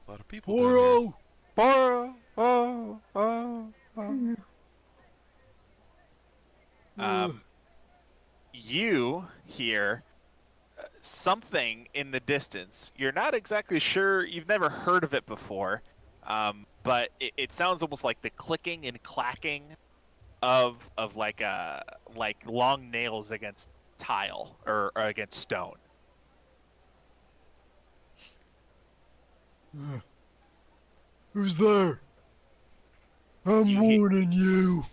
A lot of people down here. Poro! Oh, oh, oh. You hear something in the distance. You're not exactly sure. You've never heard of it before, but it sounds almost like the clicking and clacking of like long nails against tile or against stone. Who's there? I'm You he- warning you.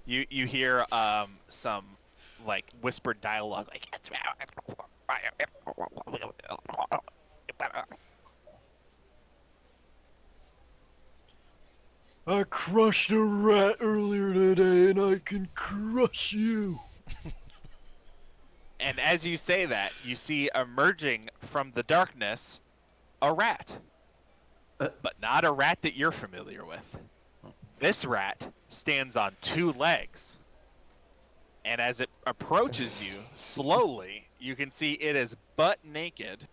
You hear some like whispered dialogue like I crushed a rat earlier today and I can crush you. and as you say that, you see emerging from the darkness a rat. But not a rat that you're familiar with. This rat stands on two legs. And as it approaches you, slowly, you can see it is butt naked,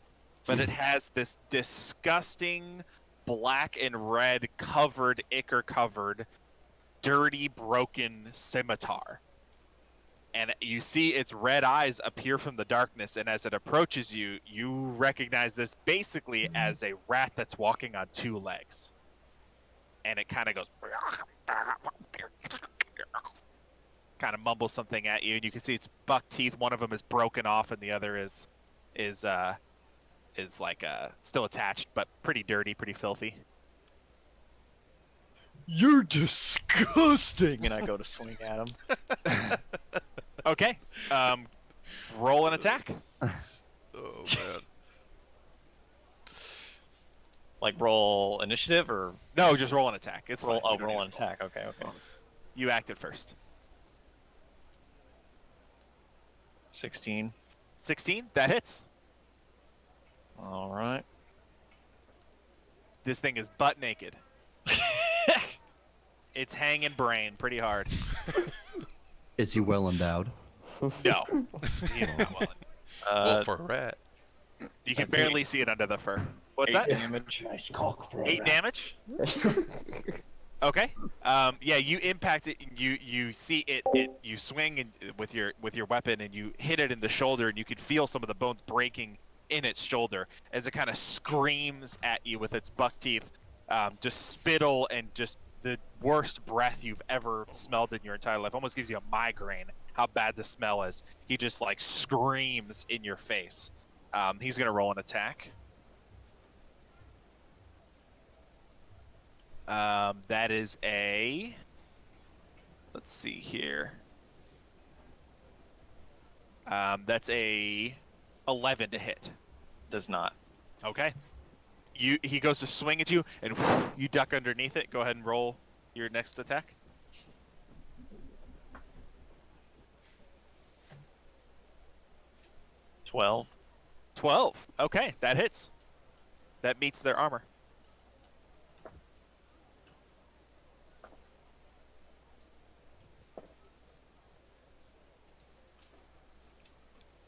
but it has this disgusting black and red covered, ichor covered, dirty, broken scimitar. And you see its red eyes appear from the darkness, and as it approaches you, you recognize this basically as a rat that's walking on two legs. And it kind of goes, kind of mumbles something at you, and you can see its buck teeth. One of them is broken off, and the other is like still attached, but pretty dirty, pretty filthy. You're disgusting. And I go to swing at him. Okay, roll an attack. Oh man. Like roll initiative or No, just roll an attack. It's roll? fine. Oh, You don't roll need an to attack. Okay, okay. You acted first. 16. 16, that hits. All right. This thing is butt naked. It's hanging brain pretty hard. Is he well endowed? No, he's not well. Well, for a rat. You can That's barely see it under the fur. What's 8 that? damage. Nice cock for a 8 rat. damage. Okay. Yeah, you impact it. You see it. You swing with your weapon, and you hit it in the shoulder, and you can feel some of the bones breaking in its shoulder as it kind of screams at you with its buck teeth, just spittle and just the worst breath you've ever smelled in your entire life. Almost gives you a migraine. How bad the smell is. He just like screams in your face. He's gonna roll an attack. That is a. Let's see here. That's a 11 to hit. Does not. Okay. He goes to swing at you, and you duck underneath it. Go ahead and roll your next attack. 12. 12. Okay, that hits. That meets their armor.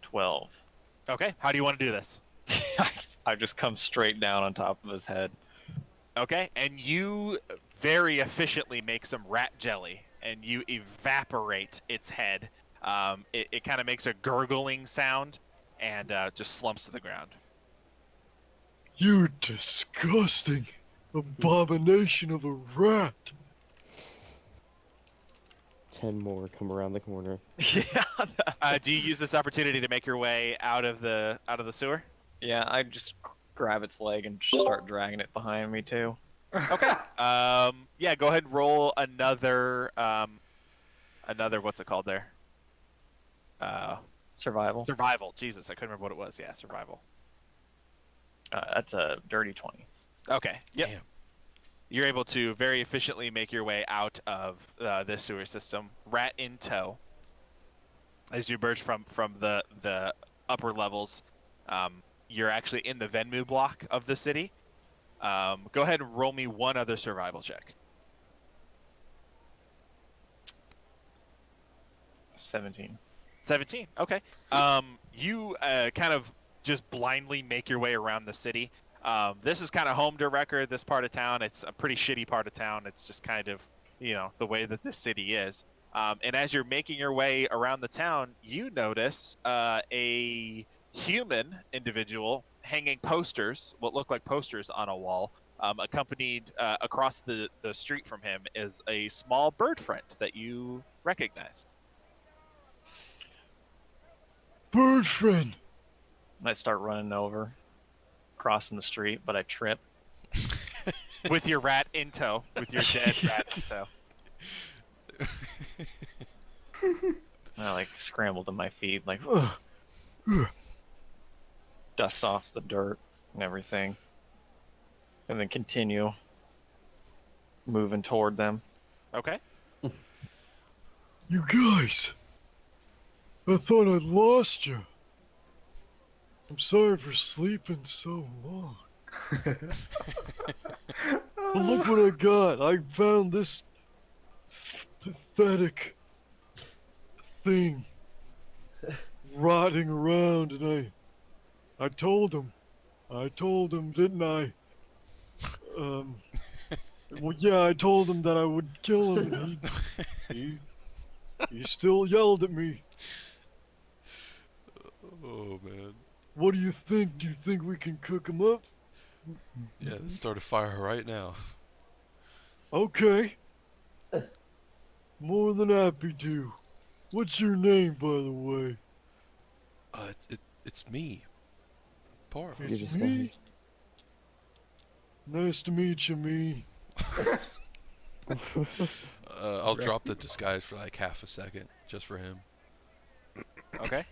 12. Okay, how do you want to do this? I just come straight down on top of his head. Okay, and you very efficiently make some rat jelly, and you evaporate its head. It kind of makes a gurgling sound, and just slumps to the ground. You disgusting abomination of a rat. 10 more come around the corner. Yeah. Do you use this opportunity to make your way out of the sewer? Yeah, I just grab its leg and just start dragging it behind me too. Okay. Yeah, go ahead and roll another what's it called there? Survival. Survival. Jesus, I couldn't remember what it was. Yeah, survival. That's a dirty 20. Okay. Yep. Damn. You're able to very efficiently make your way out of this sewer system, rat in tow. As you emerge from the upper levels, you're actually in the Venmu block of the city. Go ahead and roll me one other survival check. 17. 17. Okay. You kind of just blindly make your way around the city. This is kind of home to Wrecker, this part of town. It's a pretty shitty part of town. It's just kind of, the way that this city is. And as you're making your way around the town, you notice a human individual hanging posters, what look like posters on a wall. Accompanied across the street from him is a small bird friend that you recognize. Bird friend. And I start running over, crossing the street, but I trip. With your rat in tow, with your dead rat in tow. And I scramble to my feet, dust off the dirt and everything, and then continue moving toward them. Okay. You guys. I thought I'd lost you. I'm sorry for sleeping so long. But look what I got. I found this pathetic thing rotting around, and I told him, didn't I? Well, yeah, I told him that I would kill him, and he still yelled at me. Oh man. What do you think? Do you think we can cook him up? Yeah, let's start a fire right now. Okay. More than happy to. What's your name, by the way? It's me. Poor. You're It's just me. nice. Nice to meet you, me. I'll drop the disguise for half a second, just for him. Okay.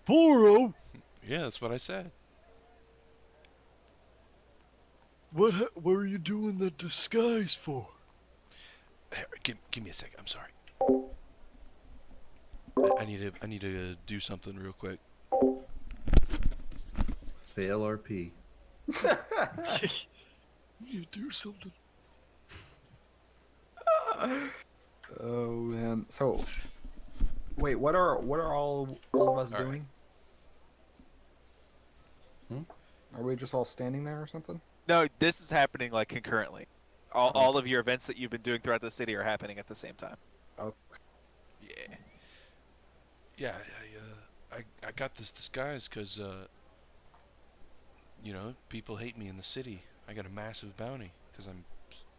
Poro! Yeah, that's what I said. What are you doing the disguise for? Here, give me a second. I'm sorry. I need to do something real quick. Fail RP. You do something. Oh man. So, wait. What are all of us All right. doing? Are we just all standing there or something? No, this is happening concurrently. All of your events that you've been doing throughout the city are happening at the same time. Oh. Yeah. Yeah, I got this disguise because people hate me in the city. I got a massive bounty because I'm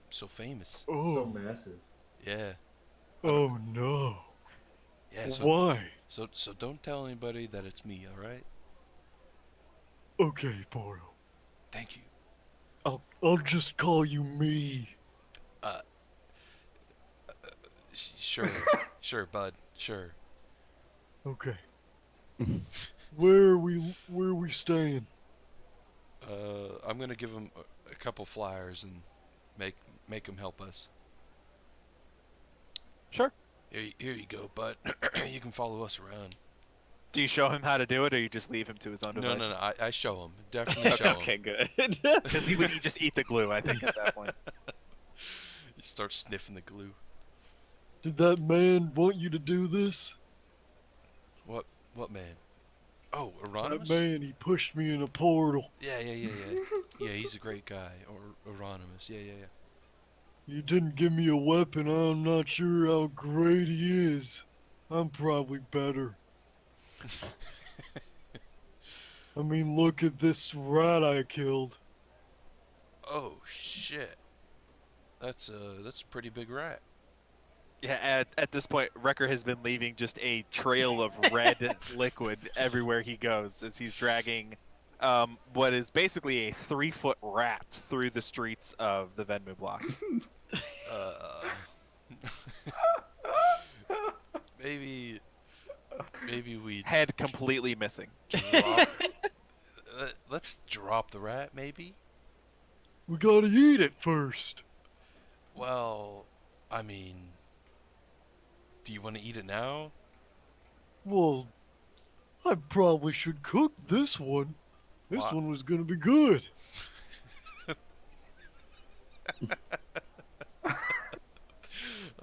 so famous. Oh, massive. Yeah. oh no. Yeah. Why? So don't tell anybody that it's me. All right. Okay, Poro. Thank you. I'll just call you me. Sure. Sure, bud. Sure. Okay. Where are we staying? I'm gonna give him a couple flyers and make him help us. Sure. Here you go, bud. You can follow us around. Do you show him how to do it, or you just leave him to his own No, devices? no, no. I show him. Definitely show him. Okay, good. Because he would just eat the glue, I think, at that point. You start sniffing the glue. Did that man want you to do this? What man? Oh, That Euronymous? man, he pushed me in a portal. Yeah. Yeah, he's a great guy. Or Euronymous. Yeah. You didn't give me a weapon. I'm not sure how great he is. I'm probably better. I mean, look at this rat I killed. Oh shit. That's a pretty big rat. Yeah, at this point, Wrecker has been leaving just a trail of red liquid everywhere he goes as he's dragging what is basically a 3-foot rat through the streets of the Venmu block. Maybe we Head completely missing. drop. Let's drop the rat, maybe. We gotta eat it first. Well, I mean, do you want to eat it now? Well, I probably should cook this one. This Why? one was gonna be good.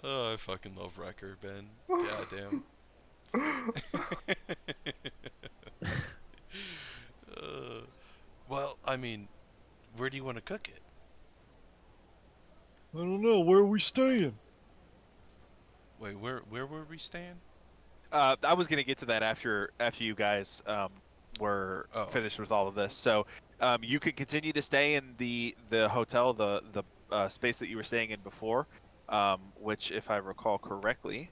Oh, I fucking love Wrecker, Ben. Goddamn. Well, I mean, where do you want to cook it? I don't know, where are we staying? Wait, where were we staying? I was gonna get to that after you guys were Oh. finished with all of this. So you could continue to stay in the hotel, the space that you were staying in before, which, if I recall correctly,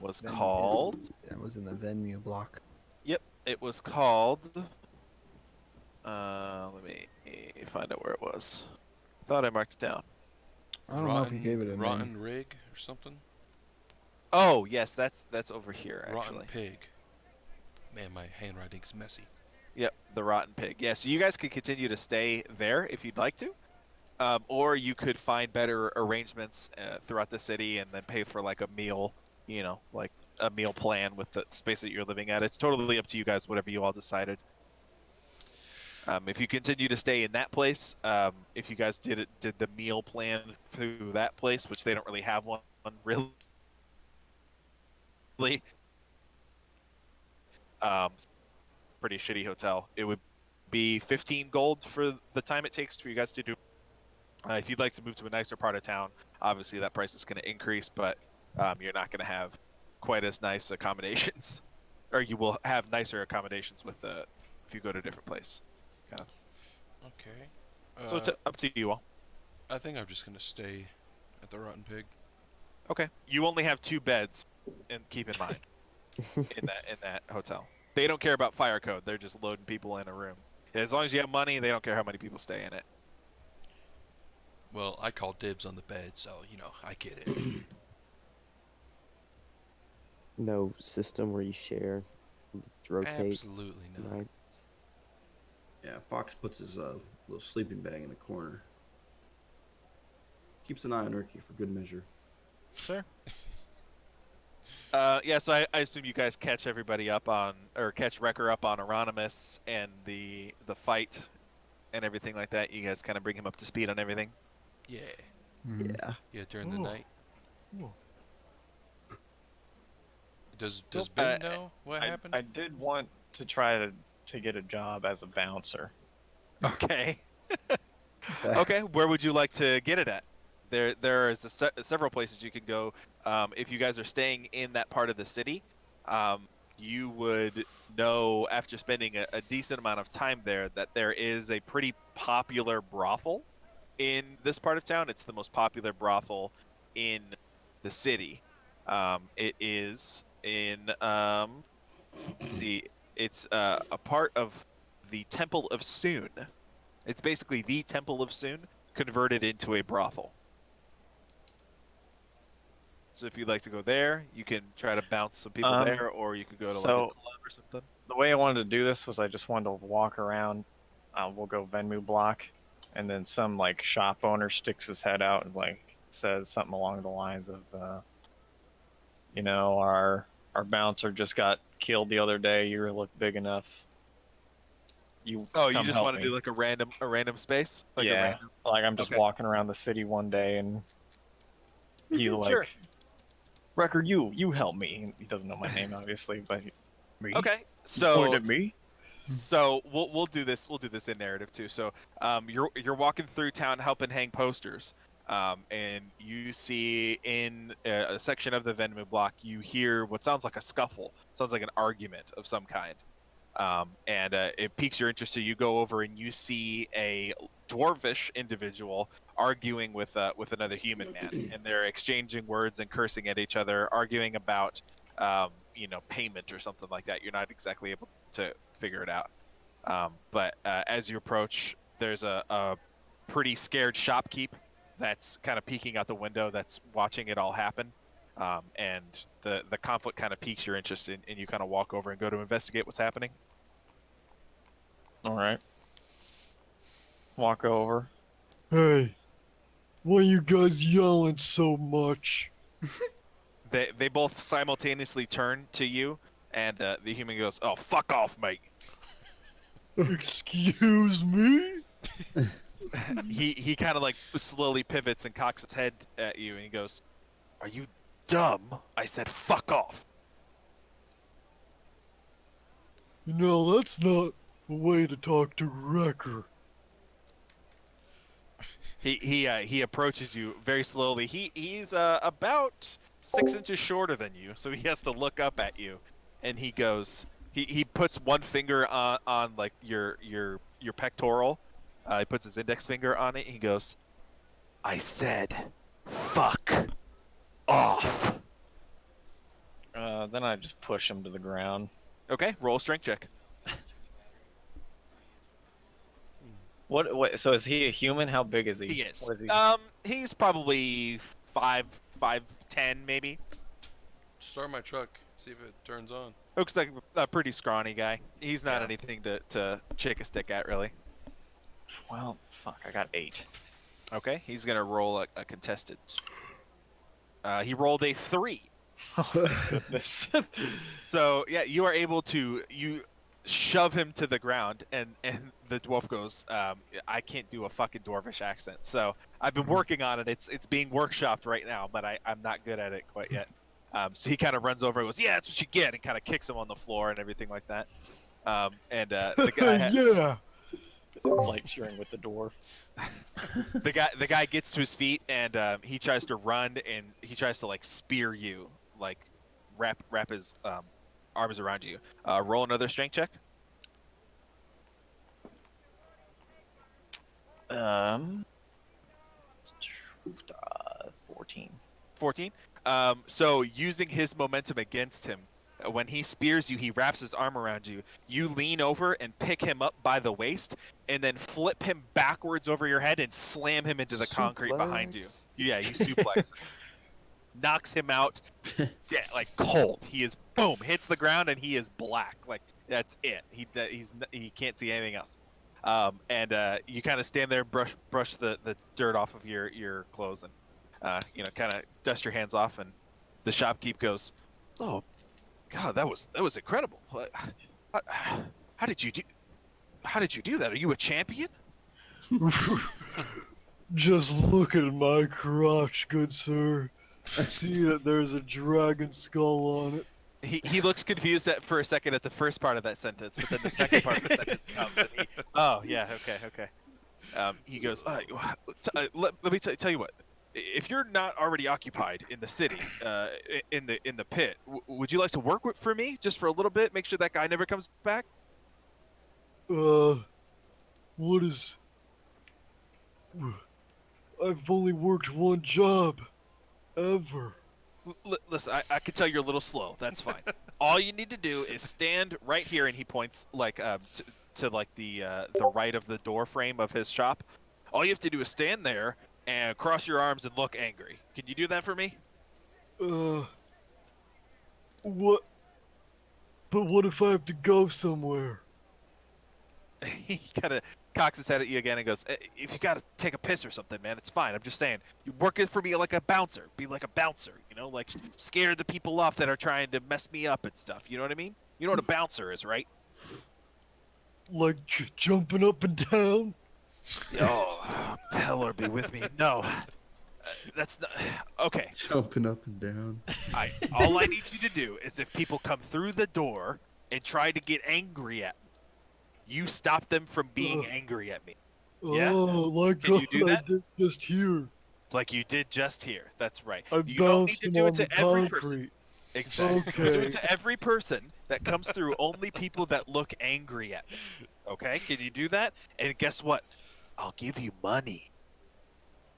was called. That was in the venue block. Yep, it was called. Let me find out where it was. Thought I marked it down. I don't know if you gave it a Rotten name. Rig or something. Oh yes, that's over here actually. Rotten Pig. Man, my handwriting's messy. Yep, the Rotten Pig. Yeah, so you guys could continue to stay there if you'd like to, or you could find better arrangements throughout the city and then pay for like a meal, like a meal plan with the space that you're living at. It's totally up to you guys, whatever you all decided. If you continue to stay in that place, if you guys did the meal plan through that place, which they don't really have one really. Pretty shitty hotel. It would be 15 gold for the time it takes for you guys to do. If you'd like to move to a nicer part of town, obviously that price is going to increase, but you're not going to have quite as nice accommodations, or you will have nicer accommodations with if you go to a different place. Kind of. Okay. So it's up to you all. I think I'm just gonna stay at the Rotten Pig. Okay. You only have 2 beds, and keep in mind in that hotel. They don't care about fire code. They're just loading people in a room. As long as you have money, they don't care how many people stay in it. Well, I call dibs on the bed, so I get it. No system where you share, rotate Absolutely not. nights. Yeah, Fox puts his little sleeping bag in the corner. Keeps an eye on Urki for good measure. Sure. Yeah, so I assume you guys catch everybody up on, or catch Wrecker up on Euronymous and the fight and everything like that. You guys kind of bring him up to speed on everything. Yeah. Yeah. Yeah, during the Oh. night. Oh. Does Well, Ben know what happened? I did want to try to get a job as a bouncer. Okay. Okay, where would you like to get it at? There is several places you can go. If you guys are staying in that part of the city, you would know after spending a decent amount of time there that there is a pretty popular brothel in this part of town. It's the most popular brothel in the city. It is in it's a part of the Temple of Soon. It's basically the Temple of Soon converted into a brothel. So if you'd like to go there, you can try to bounce some people there, or you could go to like a club or something. The way I wanted to do this was I just wanted to walk around. We'll go Venmu block, and then some like shop owner sticks his head out and like says something along the lines of, our Our bouncer just got killed the other day. You look big enough. You Oh, you come just help want to me. do like a random space? Like a Yeah, random. like I'm just Okay. walking around the city one day and he like, Sure. Record, you help me. He doesn't know my name obviously, but me. Okay. You So point at me. we'll do this in narrative too. So you're walking through town helping hang posters. And you see in a section of the Venmo block, you hear what sounds like a scuffle. Sounds like an argument of some kind. And it piques your interest, so you go over and you see a dwarvish individual arguing with another human man, and they're exchanging words and cursing at each other, arguing about payment or something like that. You're not exactly able to figure it out. But as you approach, there's a pretty scared shopkeep that's kind of peeking out the window, that's watching it all happen. And the conflict kind of piques your interest, and you kind of walk over and go to investigate what's happening. All right. Walk over. Hey, why you guys yelling so much? They both simultaneously turn to you, and the human goes, "Oh, fuck off, mate." Excuse me? He kind of like slowly pivots and cocks his head at you, and he goes, "Are you dumb? I said fuck off." No, that's not a way to talk to Wrecker. He approaches you very slowly. He's about 6 inches shorter than you, so he has to look up at you, and he goes. He puts one finger on like your pectoral. He puts his index finger on it. And he goes, "I said, fuck off." Then I just push him to the ground. Okay, roll a strength check. What? So is he a human? How big is he? He is. What is he? He's probably 5'10" maybe. Start my truck. See if it turns on. Looks like a pretty scrawny guy. He's not Yeah. anything to shake a stick at, really. Well, fuck. I got 8. Okay, he's gonna roll a contested. He rolled a 3. Oh, thank goodness. So yeah, you are able to shove him to the ground, and the dwarf goes, "I can't do a fucking dwarvish accent, so I've been working on it. It's being workshopped right now, but I'm not good at it quite yet." So he kind of runs over and goes, "Yeah, that's what you get," and kind of kicks him on the floor and everything like that. The guy Yeah. Like cheering with the dwarf. the guy gets to his feet, and he tries to run, and he tries to like spear you, like wrap his arms around you. Roll another strength check. 14. 14. So using his momentum against him, when he spears you, he wraps his arm around you. You lean over and pick him up by the waist, and then flip him backwards over your head and slam him into the concrete behind you. Suplex. Yeah, you suplex him. Knocks him out, like cold. He is boom, hits the ground, and he is black. Like that's it. He can't see anything else. And you kind of stand there, and brush the dirt off of your clothes, and kind of dust your hands off. And the shopkeep goes, "Oh, God, that was incredible. How did you do that? Are you a champion?" Just look at my crotch, good sir. See that there's a dragon skull on it. He looks confused for a second at the first part of that sentence, but then the second part of the sentence comes, and oh yeah, okay. He goes, let me tell you what. If you're not already occupied in the city, in the pit, would you like to work for me just for a little bit? Make sure that guy never comes back. What is... I've only worked one job. Ever. Listen, I can tell you're a little slow. That's fine. All you need to do is stand right here, and he points like to like the right of the door frame of his shop. All you have to do is stand there and cross your arms and look angry. Can you do that for me? What? But what if I have to go somewhere? he kind of cocks his head at you again and goes, "If you gotta take a piss or something, man, it's fine. I'm just saying, you work it for me like a bouncer. Be like a bouncer, you know, like scare the people off that are trying to mess me up and stuff. You know what I mean? You know what a bouncer is, right? Like jumping up and down. Oh, Pelor be with me. No, that's not okay. Jumping up and down. All I need you to do is if people come through the door and try to get angry at me, you stop them from being angry at me. Yeah? Oh, like Can you do I that? did just here. Like you did just here. That's right. I'm You don't need to bouncing do on it to the every person. concrete. Exactly. Do Okay. it to every person that comes through. Only people that look angry at me. Okay? Can you do that? And guess what? I'll give you money.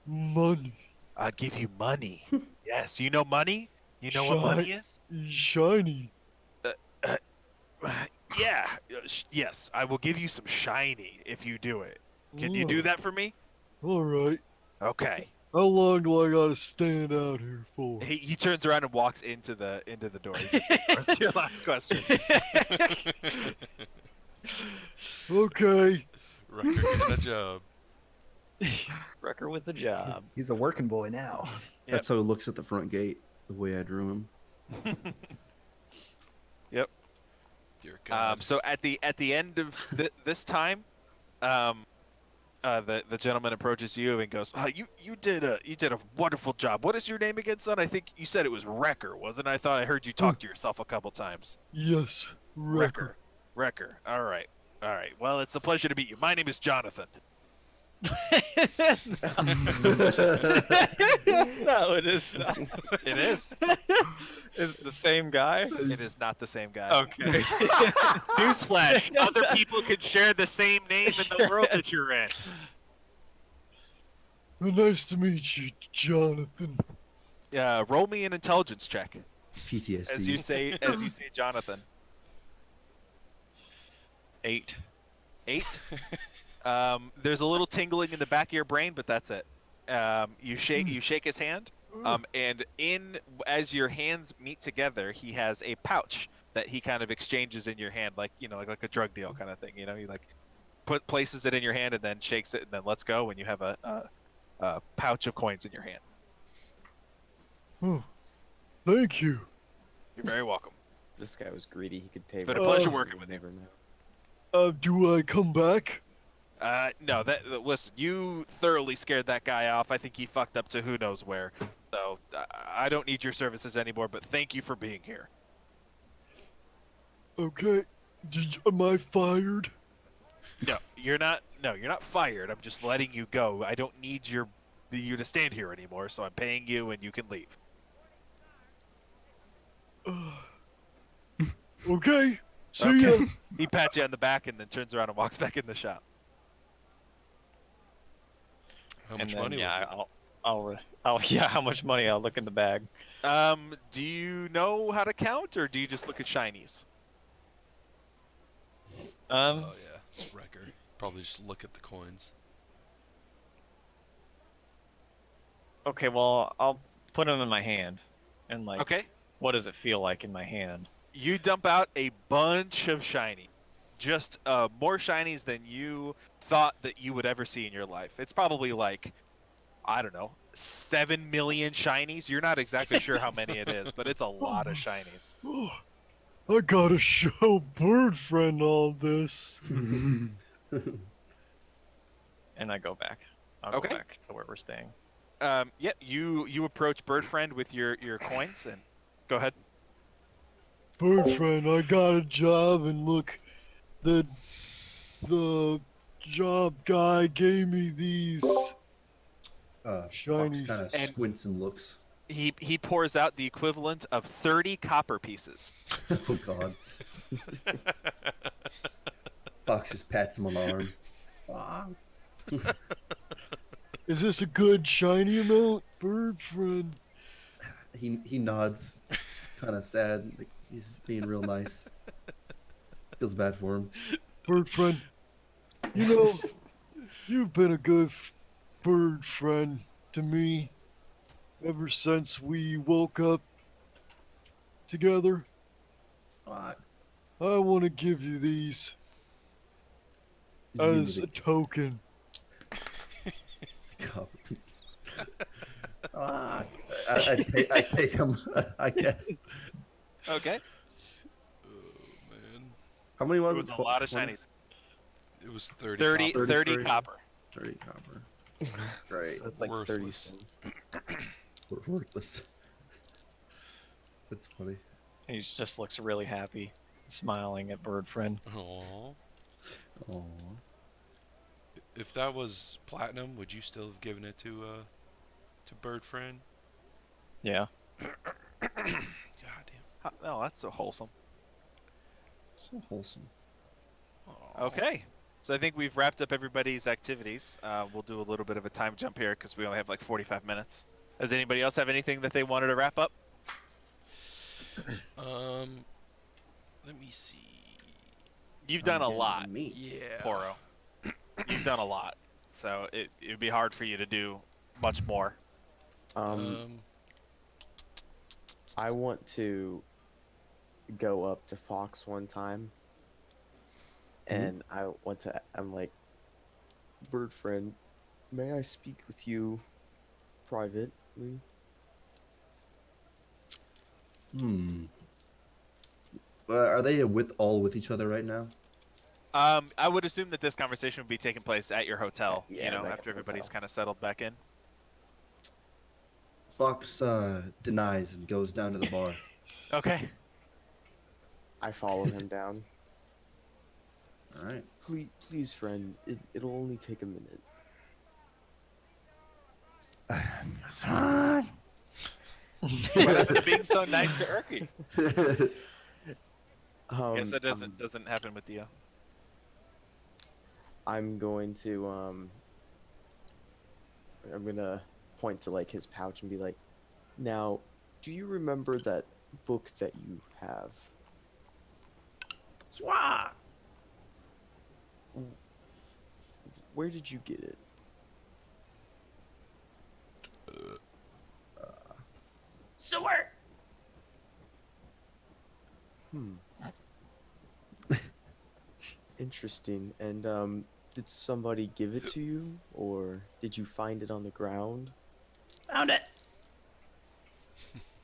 Money. I'll give you money. Yes. You know money? You know what money is? Shiny. Yeah. Yes. I will give you some shiny if you do it. Can you do that for me? Alright. Okay. How long do I gotta stand out here for? He turns around and walks into the door. What's your last question? Okay. Rucker getting a job. Rucker with a job. He's a working boy now. Yep. That's how he looks at the front gate, the way I drew him. Yep. Dear God. So at the end of this time, the gentleman approaches you and goes, oh, you did a wonderful job. What is your name again, son? I think you said it was Wrecker, wasn't it? I thought I heard you talk to yourself a couple times. Yes. Wrecker. Wrecker. All right. Well, it's a pleasure to meet you. My name is Jonathan. No, it is not. It is. Is it the same guy? It is not the same guy. Okay. Newsflash: other people can share the same name in the world that you're in. Well, nice to meet you, Jonathan. Roll me an intelligence check PTSD. as you say Jonathan. 8. 8. There's a little tingling in the back of your brain, but that's it. You shake his hand, and as your hands meet together, he has a pouch that he kind of exchanges in your hand, like like a drug deal kind of thing. He like places it in your hand and then shakes it and then lets go, and you have a pouch of coins in your hand. Oh, thank you. You're very welcome. This guy was greedy. He could pay. It's been a for pleasure it. working with you. Never know. Do I come back? No, listen, you thoroughly scared that guy off. I think he fucked up to who knows where. So I don't need your services anymore, but thank you for being here. Okay. Am I fired? No, you're not. No, you're not fired. I'm just letting you go. I don't need you to stand here anymore, so I'm paying you and you can leave. Okay. See ya. He pats you on the back and then turns around and walks back in the shop. How And much then, money yeah, was I'll yeah, how much money? I'll look in the bag. Do you know how to count, or do you just look at shinies? it? Oh yeah, Wrecker. Probably just look at the coins. Okay, well, I'll put them in my hand. And like, Okay. what does it feel like in my hand? You dump out a bunch of shiny, just more shinies than you thought that you would ever see in your life. It's probably like, I don't know, 7 million shinies. You're not exactly sure how many it is, but it's a lot of shinies. Oh, I gotta show Bird Friend all this. And I go back. I'll Okay. go back to where we're staying. Yeah, you approach Bird Friend with your coins and go ahead. Bird Friend, I got a job, and look, the job guy gave me these. Shinies. Kind of And- squints and looks. He pours out the equivalent of 30 copper pieces. Oh God. Fox just pats him on the arm. Ah. Is this a good shiny amount, Bird Friend? He nods, kind of sad. Like he's being real nice. Feels bad for him. Bird Friend, you know, you've been a good bird friend to me ever since we woke up together. Ah, I want to give you these. as a token. Copies. I take him, I guess. Okay. Oh man, How many It was was it? a lot of 20? shinies. it was 30. 30, copper. 30 30. copper. 30 copper. Great. So that's like 30 Worthless. cents. Worthless. That's funny. He just looks really happy, smiling at Bird Friend. Aww. Aww. If that was platinum, would you still have given it to Bird Friend? Yeah. God damn. No, that's so wholesome. So wholesome. Aw. Okay. So I think we've wrapped up everybody's activities. We'll do a little bit of a time jump here because we only have like 45 minutes. Does anybody else have anything that they wanted to wrap up? Let me see. You've done a Again, lot, Me. Yeah. Poro. You've done a lot. So it would be hard for you to do much more. I want to go up to Fox one time, and I'm like, Bird Friend, may I speak with you privately? Are they all with each other right now? I would assume that this conversation would be taking place at your hotel, Yeah, you know, back at after the everybody's hotel. kind of settled back in. Fox denies and goes down to the bar. Okay. I follow him down. All right. Please, friend, it'll only take a minute. What happened to being so nice to Urki? Guess that doesn't happen with Dio. I'm going to I'm gonna point to like his pouch and be like, now, do you remember that book that you have? Swat. Where did you get it? Sewer. Interesting. And did somebody give it to you, or did you find it on the ground? Found it.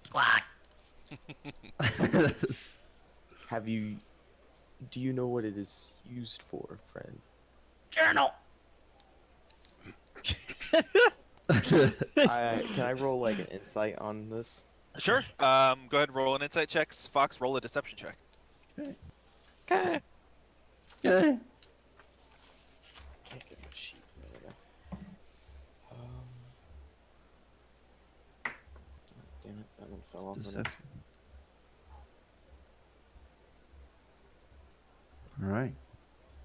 Squawk. Do you know what it is used for, friend? Journal. Can I roll like an insight on this? Sure. Go ahead and roll an insight check. Fox, roll a deception check. Okay. Can't get my sheet. Damn it, that one fell off. All right.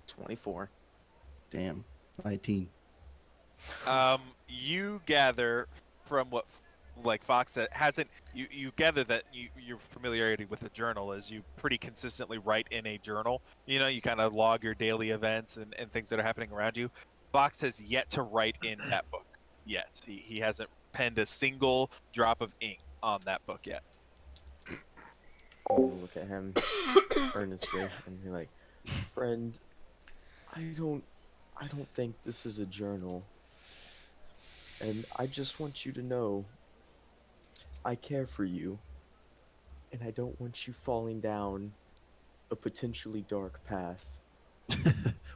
24. Damn. 19. You gather from what, like Fox said, you gather that your familiarity with the journal is you pretty consistently write in a journal. You know, you kind of log your daily events and things that are happening around you. Fox has yet to write in that book yet. He hasn't penned a single drop of ink on that book yet. I'll look at him earnestly and be like, friend, I don't think this is a journal. And I just want you to know I care for you. And I don't want you falling down a potentially dark path.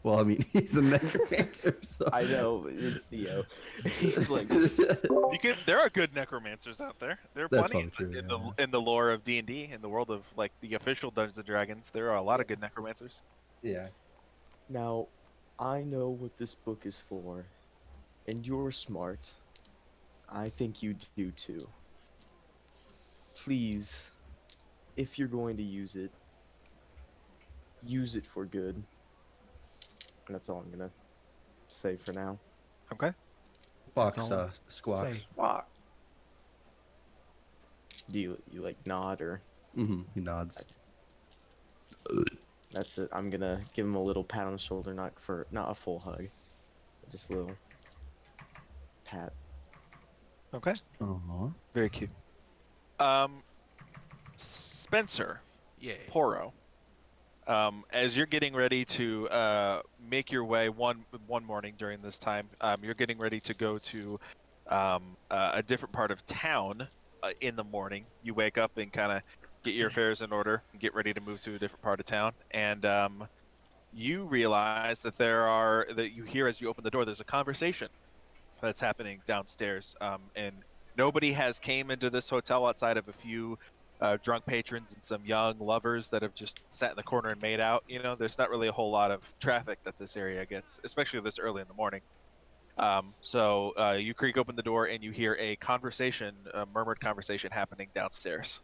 Well, I mean, he's a necromancer, so. I know, it's Dio. He's like, There are good necromancers out there. There are That's plenty probably true, in the lore of D&D, in the world of like the official Dungeons and Dragons. There are a lot of good necromancers. Yeah. now, I know what this book is for. And you're smart. I think you do too. Please, if you're going to use it for good. That's all I'm gonna say for now. Okay. Fox That's all squawks. say. Squawk. Do you like nod or? Mm-hmm. He nods. That's it. I'm gonna give him a little pat on the shoulder, not a full hug, just a little pat. Okay. Uh-huh. Very cute. Spencer, Yeah. Poro, as you're getting ready to make your way one morning during this time, you're getting ready to go to a different part of town in the morning. You wake up and kind of get your affairs in order and get ready to move to a different part of town, and you realize that you hear as you open the door. There's a conversation that's happening downstairs, and nobody has came into this hotel outside of a few drunk patrons and some young lovers that have just sat in the corner and made out. You know, there's not really a whole lot of traffic that this area gets, especially this early in the morning. So you creak open the door and you hear a conversation, a murmured conversation happening downstairs.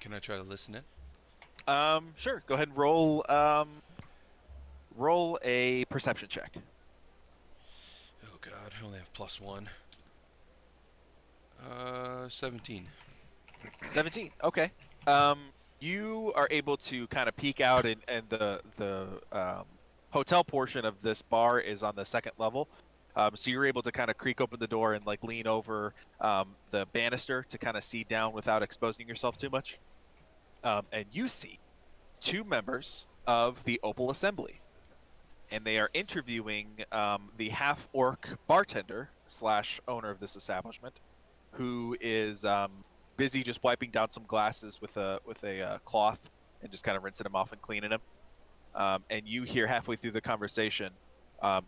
Can I try to listen in? Sure. Go ahead and roll a perception check. Oh God, I only have +1. 17. 17. Okay. You are able to kind of peek out, and the hotel portion of this bar is on the second level. So you're able to kind of creak open the door and like lean over the banister to kind of see down without exposing yourself too much. And you see 2 members of the Opal Assembly, and they are interviewing the half-orc bartender / owner of this establishment, who is busy just wiping down some glasses with a cloth and just kind of rinsing them off and cleaning them. And you hear halfway through the conversation,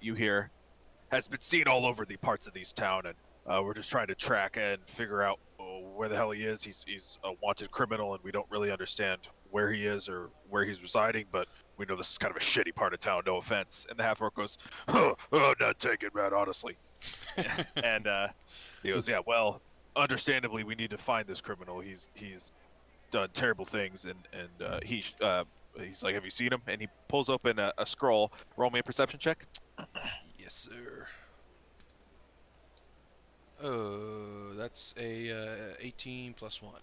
you hear, "Has been seen all over the parts of these town, and we're just trying to track and figure out where the hell he is. He's a wanted criminal, and we don't really understand where he is or where he's residing, but we know this is kind of a shitty part of town, no offense." And the half-orc goes, "Not taking that, honestly." And he goes, "Yeah, well, understandably, we need to find this criminal. He's done terrible things, and he's like, have you seen him?" And he pulls open a scroll. Roll me a perception check. Yes, sir. Oh, that's a 18 +1.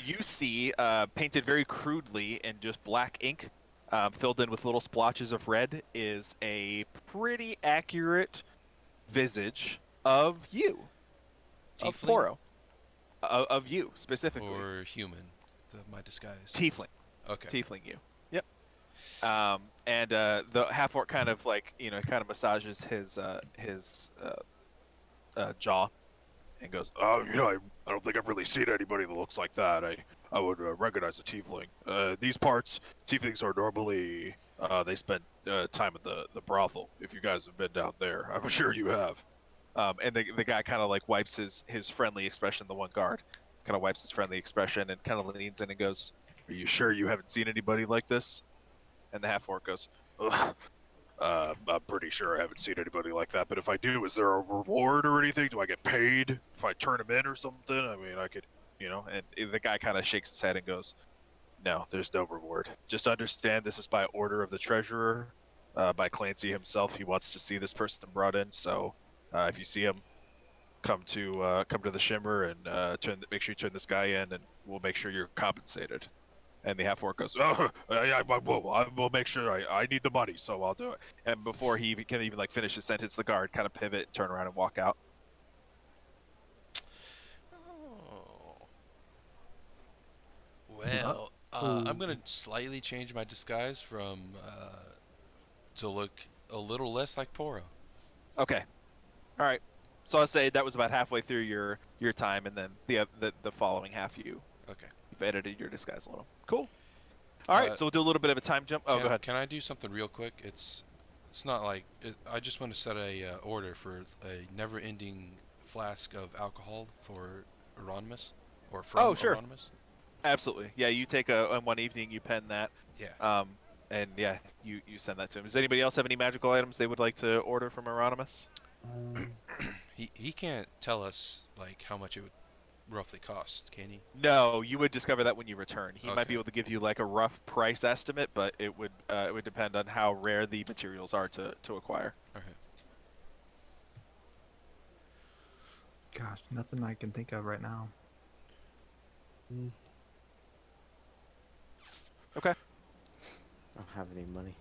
You see, painted very crudely in just black ink, filled in with little splotches of red, is a pretty accurate visage of you, of Tiefling? Poro, of you specifically. Or human, my disguise. Tiefling. Okay. Tiefling you. Yep. And the half orc kind of like, kind of massages his jaw and goes, I don't think I've really seen anybody that looks like that. I would recognize a tiefling. These parts, tieflings are normally they spend time at the brothel. If you guys have been down there, I'm sure you have. And the guy kind of like wipes his friendly expression. The one guard kind of wipes his friendly expression and kind of leans in and goes, "Are you sure you haven't seen anybody like this?" And the half orc goes, "Ugh, I'm pretty sure I haven't seen anybody like that. But if I do, is there a reward or anything? Do I get paid if I turn him in or something? I mean, I could, And the guy kind of shakes his head and goes, "No, there's no reward. Just understand this is by order of the treasurer, by Clancy himself. He wants to see this person brought in. So if you see him, come to the Shimmer and make sure you turn this guy in, and we'll make sure you're compensated." And the half-orc goes, "Oh, yeah, I will make sure. I need the money, so I'll do it." And before he can even like finish his sentence, the guard kind of pivot, turn around, and walk out. Oh. Well, I'm gonna slightly change my disguise from to look a little less like Poro. Okay. All right. So I'll say that was about halfway through your time, and then the following half you've edited your disguise a little. Cool. All right. So we'll do a little bit of a time jump. Oh, go ahead. Can I do something real quick? It's not like I just want to set a order for a never-ending flask of alcohol for Euronymous, or from sure. Euronymous. Absolutely. Yeah. You take one evening, you pen that. Yeah. And yeah, you send that to him. Does anybody else have any magical items they would like to order from Euronymous? He can't tell us like how much it would roughly cost, can he? No, you would discover that when you return. He might Okay. be able to give you like a rough price estimate, but it would depend on how rare the materials are to acquire. Okay. Gosh, nothing I can think of right now. Okay. I don't have any money.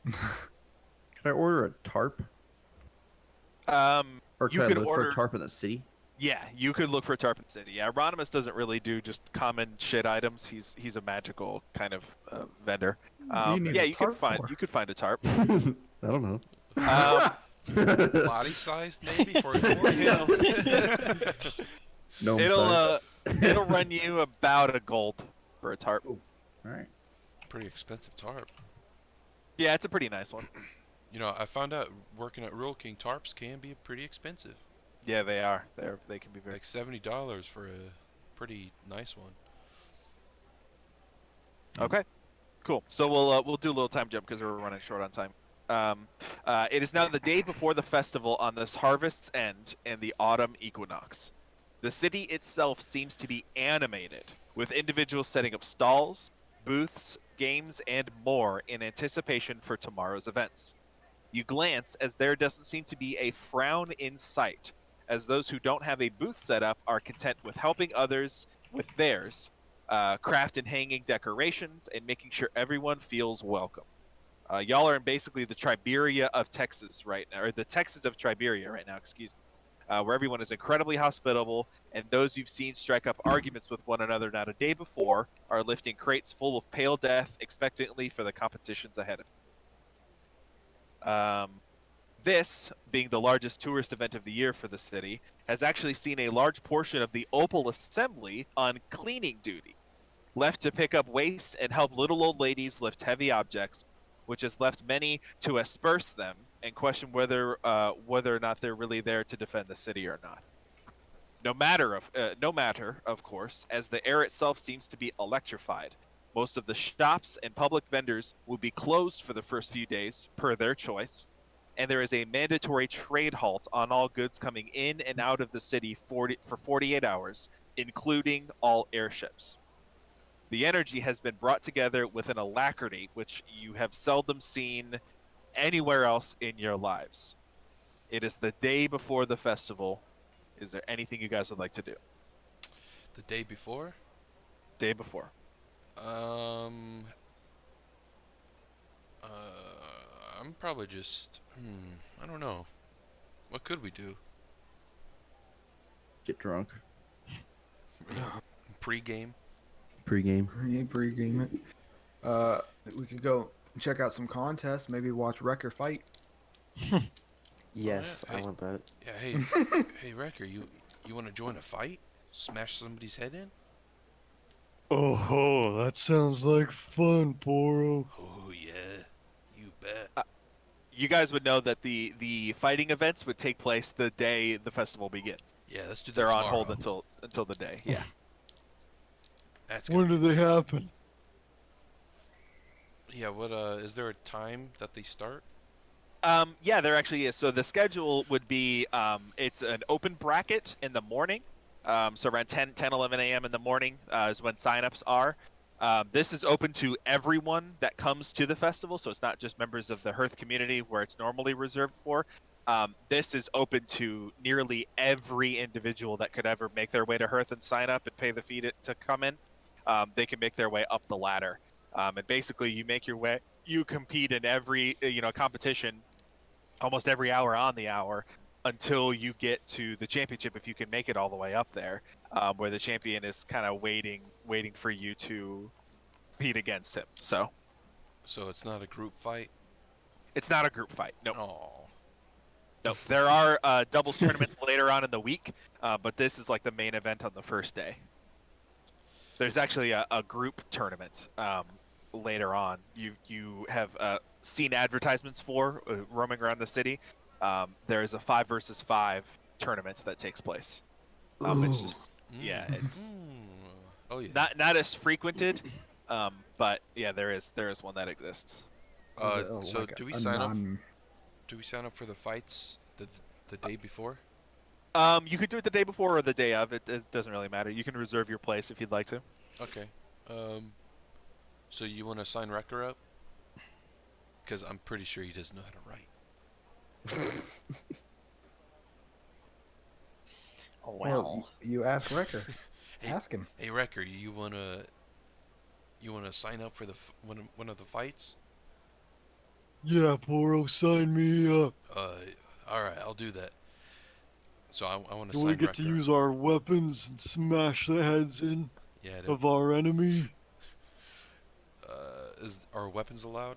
Can I order a tarp? You Or can I could look for order. a tarp in the city? Yeah, you could look for a tarp in the city. Yeah, Ronimus doesn't really do just common shit items. He's a magical kind of vendor. What do you need Yeah, a you could tarp find for? you could find a tarp. I don't know. Body sized maybe for a dwarf. Gnome It'll size. it'll run you about a gold for a tarp. All right. Pretty expensive tarp. Yeah, it's a pretty nice one. You know, I found out working at Rural King tarps can be pretty expensive. Yeah, they are. They can be very. Like $70 for a pretty nice one. Okay, cool. So we'll do a little time jump because we're running short on time. It is now the day before the festival on this harvest's end and the autumn equinox. The city itself seems to be animated, with individuals setting up stalls, booths, games, and more in anticipation for tomorrow's events. You glance as there doesn't seem to be a frown in sight, as those who don't have a booth set up are content with helping others with theirs, craft and hanging decorations, and making sure everyone feels welcome. Y'all are in basically the Triberia of Texas right now, or the Texas of Triberia right now, excuse me, where everyone is incredibly hospitable, and those you've seen strike up arguments with one another not a day before are lifting crates full of pale death expectantly for the competitions ahead of you. This, being the largest tourist event of the year for the city, has actually seen a large portion of the Opal Assembly on cleaning duty, left to pick up waste and help little old ladies lift heavy objects, which has left many to asperse them and question whether or not they're really there to defend the city or not. No matter, of course, as the air itself seems to be electrified. Most of the shops and public vendors will be closed for the first few days, per their choice, and there is a mandatory trade halt on all goods coming in and out of the city for 48 hours, including all airships. The energy has been brought together with an alacrity which you have seldom seen anywhere else in your lives. It is the day before the festival. Is there anything you guys would like to do? The day before? Day before. Um, I'm probably just, I don't know. What could we do? Get drunk. Pre-game? Pre-game. Pre-game it. We could go check out some contests. Maybe watch Wrecker fight. Yes, yeah. I want that. Yeah, hey, Wrecker, you want to join a fight? Smash somebody's head in? Oh, that sounds like fun, Poro. Oh, yeah. You bet. You guys would know that the fighting events would take place the day the festival begins. Yeah, let's do that They're tomorrow. on hold until the day. Yeah. That's When good. do they happen? Yeah, what, is there a time that they start? Yeah, there actually is. So the schedule would be it's an open bracket in the morning. So around 10, 11 a.m. in the morning is when signups are. This is open to everyone that comes to the festival, so it's not just members of the Hearth community where it's normally reserved for. This is open to nearly every individual that could ever make their way to Hearth and sign up and pay the fee to come in. They can make their way up the ladder. And basically, you make your way, you compete in every competition, almost every hour on the hour, until you get to the championship. If you can make it all the way up there, where the champion is kind of waiting for you to compete against him. So So it's not a group fight? it's not a group fight. No, Oh. no. There are doubles tournaments later on in the week, but this is like the main event on the first day. There's actually a group tournament later on. You have seen advertisements for roaming around the city. There is a 5 versus 5 tournament that takes place. It's just yeah, it's Oh yeah. not as frequented, but yeah, there is one that exists. So do we sign up? Do we sign up for the fights the day before? You could do it the day before or the day of. It doesn't really matter. You can reserve your place if you'd like to. Okay. So you want to sign Wrecker up? Because I'm pretty sure he doesn't know how to write. Oh Well, you ask Wrecker. Hey, Ask him. Hey Wrecker, you wanna sign up for one of the fights? Yeah, Poro, sign me up. All right, I'll do that. So I want to Do sign we get to Wrecker. use our weapons and smash the heads in Yeah. of our enemy? Are weapons allowed?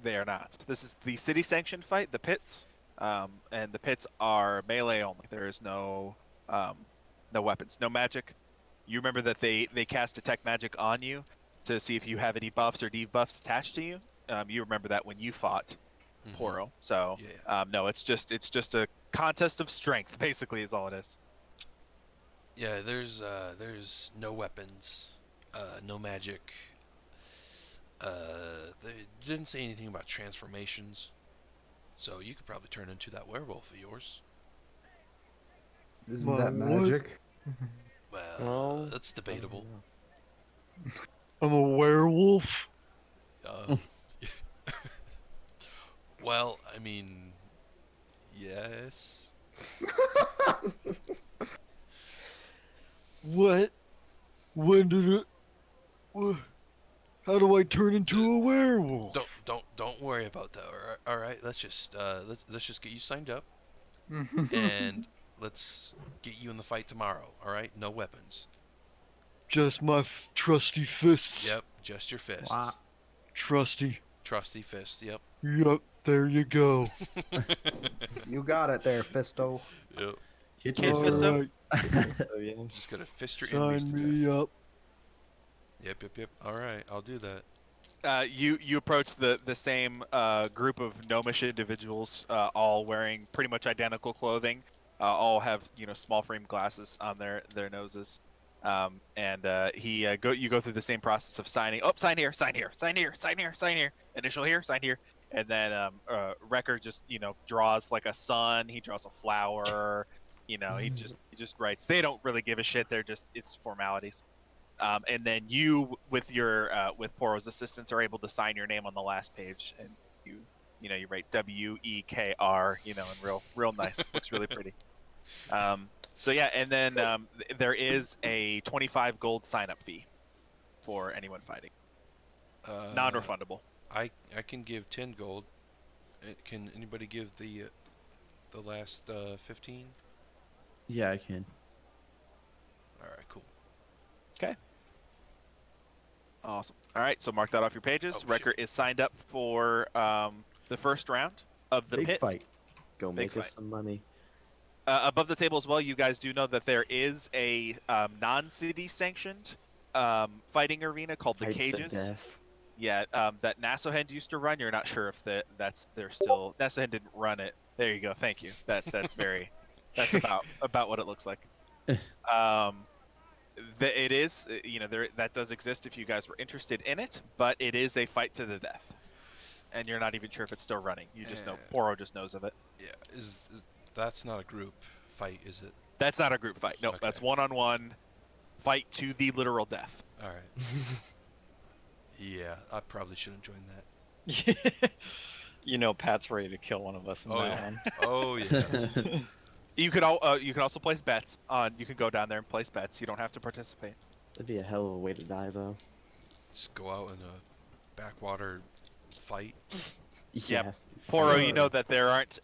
They are not. This is the city-sanctioned fight, the pits, and the pits are melee only. There is no weapons, no magic. You remember that they cast detect magic on you to see if you have any buffs or debuffs attached to you. You remember that when you fought Poro. So Yeah. no, it's just a contest of strength, basically, is all it is. Yeah. There's no weapons, no magic. They didn't say anything about transformations, so you could probably turn into that werewolf of yours. Isn't My that what? magic? Well, Well, that's I don't debatable. know. I'm a werewolf? Uh, well, I mean, yes. What? When did it... Wha- How do I turn into a werewolf? Don't worry about that. All right. Let's just get you signed up, and let's get you in the fight tomorrow. All right. No weapons. Just my trusty fists. Yep. Just your fists. Wow. Trusty. Trusty fists. Yep. Yup, there you go. You got it there, Fisto. Yep. Hit Okay, your Fisto. Alright, Oh yeah. Just gotta fist your enemies to sign death. me up. Yep. All right. I'll do that. You approach the same group of gnomish individuals, all wearing pretty much identical clothing. All have small frame glasses on their noses, and you go through the same process of signing. Oh, sign here, sign here, sign here, sign here, sign here. Initial here, sign here, and then Wrecker just draws like a sun. He draws a flower. He just writes. They don't really give a shit. It's formalities. And then you, with your with Poro's assistance, are able to sign your name on the last page, and you write WEKR, and real nice. Looks really pretty. So yeah, and then there is a 25 gold sign-up fee for anyone fighting, non-refundable. I can give 10 gold. Can anybody give the last 15? Yeah, I can. All right. Cool. Okay. Awesome. All right, so mark that off your pages. Oh, Wrecker is signed up for the first round of the Big pit. fight. Go Big make us fight. some money. Above the table as well, you guys do know that there is a non-city sanctioned fighting arena called the Fight to Cages. death. Yeah, that Nasohend used to run. You're not sure if they're still. Nasohend didn't run it. There you go. Thank you. That's about what it looks like. It is that does exist if you guys were interested in it, but it is a fight to the death, and you're not even sure if it's still running. You just know Poro just knows of it. Yeah. Is that's not a group fight, is it? That's not a group fight. No, Okay. that's one-on-one fight to the literal death. All right. Yeah. I probably shouldn't join that. Pat's ready to kill one of us in Oh, that yeah. one. Oh yeah. You could you can also place bets on. You can go down there and place bets. You don't have to participate. That'd be a hell of a way to die, though. Just go out in a backwater fight. Yeah. Poro, Sure. you know that there aren't,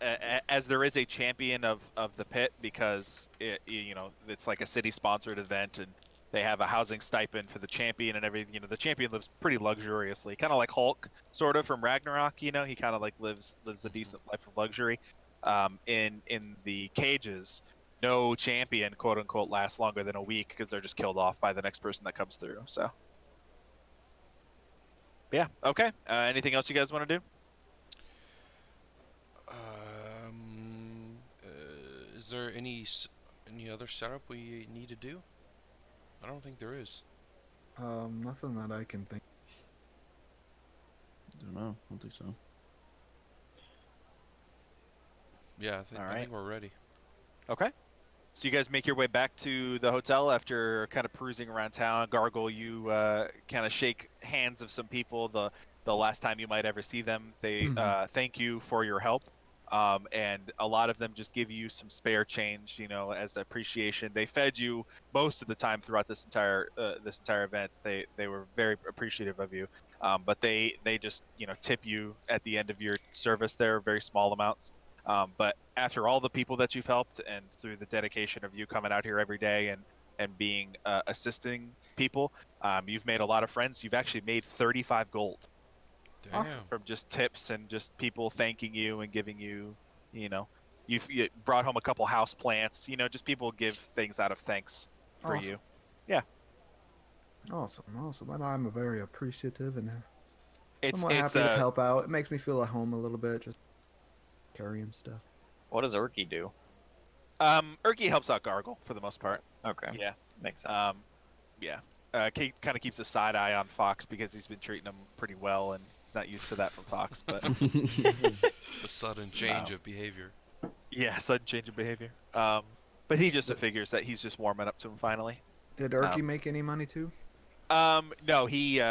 as there is a champion of the pit, because it's like a city-sponsored event, and they have a housing stipend for the champion and everything. The champion lives pretty luxuriously, kind of like Hulk, sort of from Ragnarok. He kind of like lives a decent life of luxury. In the cages, no champion, quote unquote, lasts longer than a week because they're just killed off by the next person that comes through. So, yeah, okay. Anything else you guys want to do? Is there any other setup we need to do? I don't think there is. Nothing that I can think. I don't know. I don't think so. Yeah, All I right. think we're ready. Okay. So you guys make your way back to the hotel after kind of perusing around town. Gargle, you kind of shake hands of some people. The last time you might ever see them, they thank you for your help, and a lot of them just give you some spare change, as appreciation. They fed you most of the time throughout this entire event. They were very appreciative of you, but they just tip you at the end of your service there, very small amounts. But after all the people that you've helped, and through the dedication of you coming out here every day and being assisting people, you've made a lot of friends. You've actually made 35 gold Damn. from just tips and just people thanking you and giving you, you brought home a couple house plants. Just people give things out of thanks for Awesome. you. Awesome. And I'm very appreciative and It's somewhat happy to help out. It makes me feel at home a little bit, just carrying stuff. What does Urki do? Urki helps out Gargle for the most part. Okay. Yeah. Makes sense. Yeah. Kind of keeps a side eye on Fox because he's been treating him pretty well, and he's not used to that from Fox. But The sudden change of behavior. yeah, sudden change of behavior. But he just figures that he's just warming up to him finally. Did Urki make any money too? No, he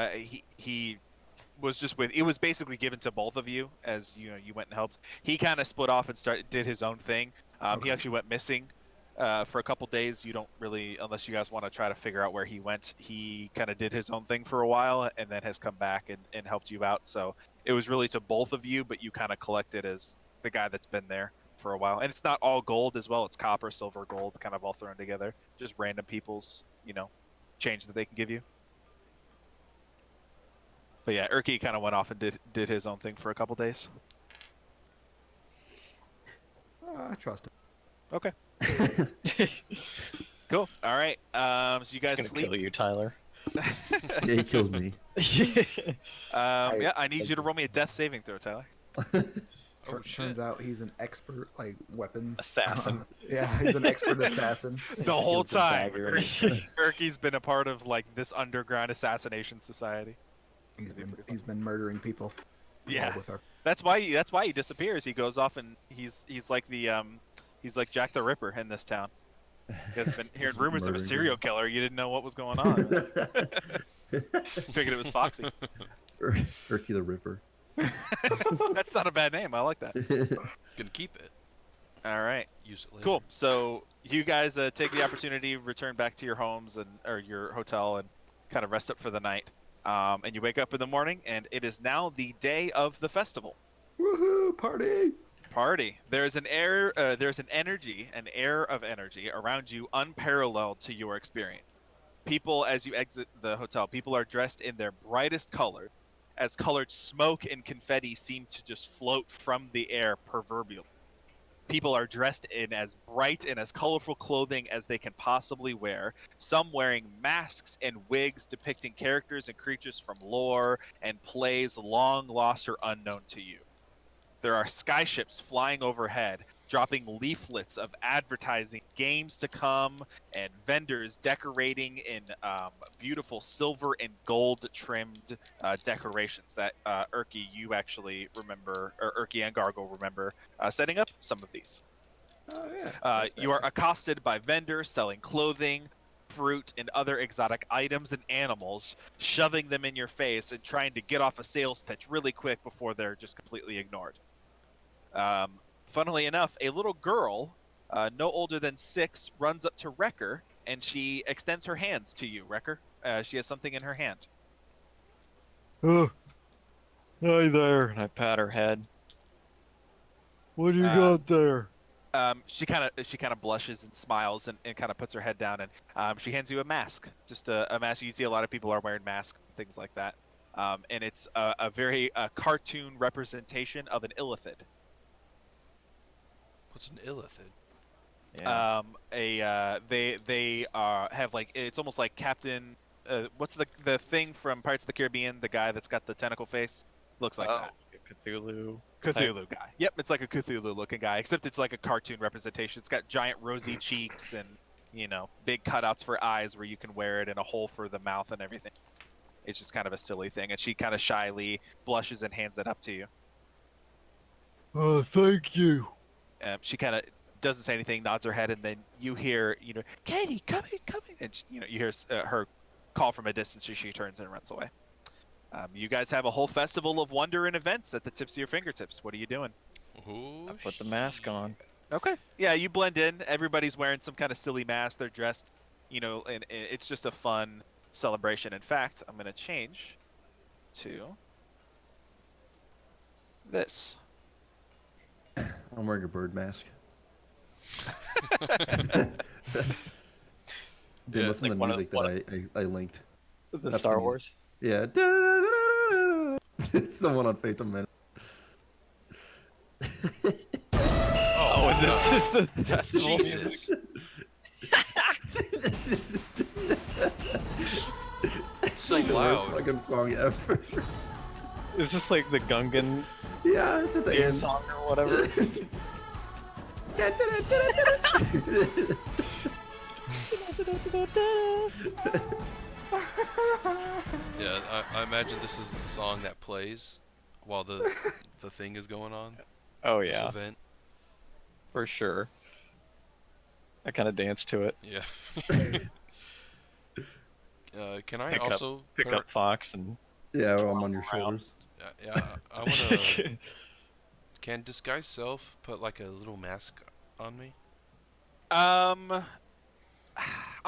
was just with. It was basically given to both of you as you went and helped. He kind of split off and did his own thing. He Okay. actually went missing for a couple days. You don't really, unless you guys want to try to figure out where he went. He kind of did his own thing for a while and then has come back and helped you out. So it was really to both of you, but you kind of collected as the guy that's been there for a while. And it's not all gold as well. It's copper, silver, gold, kind of all thrown together. Just random people's, change that they can give you. But yeah, Urki kind of went off and did his own thing for a couple days. I trust him. Okay. Cool. All right. So you guys It's gonna sleep. kill you, Tyler. Yeah, he kills me. Yeah, I need you to roll me a death saving throw, Tyler. Oh shit. Turns out he's an expert, like, weapon Assassin. yeah, he's an expert assassin. The whole Kills the time, dagger and Urki's been a part of like this underground assassination society. He's been murdering people. Yeah. With our That's why he disappears. He goes off and he's like he's like Jack the Ripper in this town. You guys have been hearing Just rumors of a murdering serial killer. You didn't know what was going on. Figured it was Foxy. Urki the Ripper. That's not a bad name. I like that. Gonna keep it. All right. Use it later. Cool. So you guys take the opportunity, return back to your homes or your hotel, and kind of rest up for the night. And you wake up in the morning, and it is now the day of the festival. woohoo party. Party. There's an air of energy around you, unparalleled to your experience. People, as you exit the hotel, people are dressed in their brightest color, as colored smoke and confetti seem to just float from the air proverbially. People are dressed in as bright and as colorful clothing as they can possibly wear, some wearing masks and wigs depicting characters and creatures from lore and plays long lost or unknown to you. There are skyships flying overhead, dropping leaflets of advertising games to come, and vendors decorating in beautiful silver and gold trimmed decorations that Urki, you actually remember, or Urki and Gargle remember setting up some of these. Oh yeah. You are accosted by vendors selling clothing, fruit, and other exotic items and animals, shoving them in your face and trying to get off a sales pitch really quick before they're just completely ignored. Funnily enough, a little girl, no older than 6, runs up to Wrecker, and she extends her hands to you, Wrecker. She has something in her hand. Oh, hi there. And I pat her head. What do you got there? She kind of blushes and smiles and kind of puts her head down, and she hands you a mask. Just a mask. You see a lot of people are wearing masks, things like that. And it's a very cartoon representation of an illithid. What's an illithid? Yeah. They have like, it's almost like Captain. What's the thing from Pirates of the Caribbean? The guy that's got the tentacle face looks like that. Cthulhu. Cthulhu guy. Yep, it's like a Cthulhu looking guy, except it's like a cartoon representation. It's got giant rosy cheeks and big cutouts for eyes where you can wear it, and a hole for the mouth and everything. It's just kind of a silly thing, and she kind of shyly blushes and hands it up to you. Thank you. She kind of doesn't say anything, nods her head, and then you hear, Katie, come in, and you hear her call from a distance as she turns and runs away. You guys have a whole festival of wonder and events at the tips of your fingertips. What are you doing? Oh, I put the mask on. Okay. Yeah, you blend in. Everybody's wearing some kind of silly mask. They're dressed, and it's just a fun celebration. In fact, I'm going to change to this. I'm wearing a bird mask. Then Yeah, listen to like the one of music that I linked. the That's Star the- Wars. Yeah. It's the one on Phantom Menace. Oh, Oh, my and this God. is the festival music. Jesus. It's so Like the worst loud. fucking song ever. Is this like the Gungan Yeah, it's at the theme end. song or whatever? Yeah, I imagine this is the song that plays while the thing is going on. Oh This yeah, event. for sure. I kind of dance to it. Yeah. Can I Pick up- also Pick put up Fox and Yeah, well, I'm on your Around. shoulders. yeah, I wanna. Can disguise self put like a little mask on me? I'll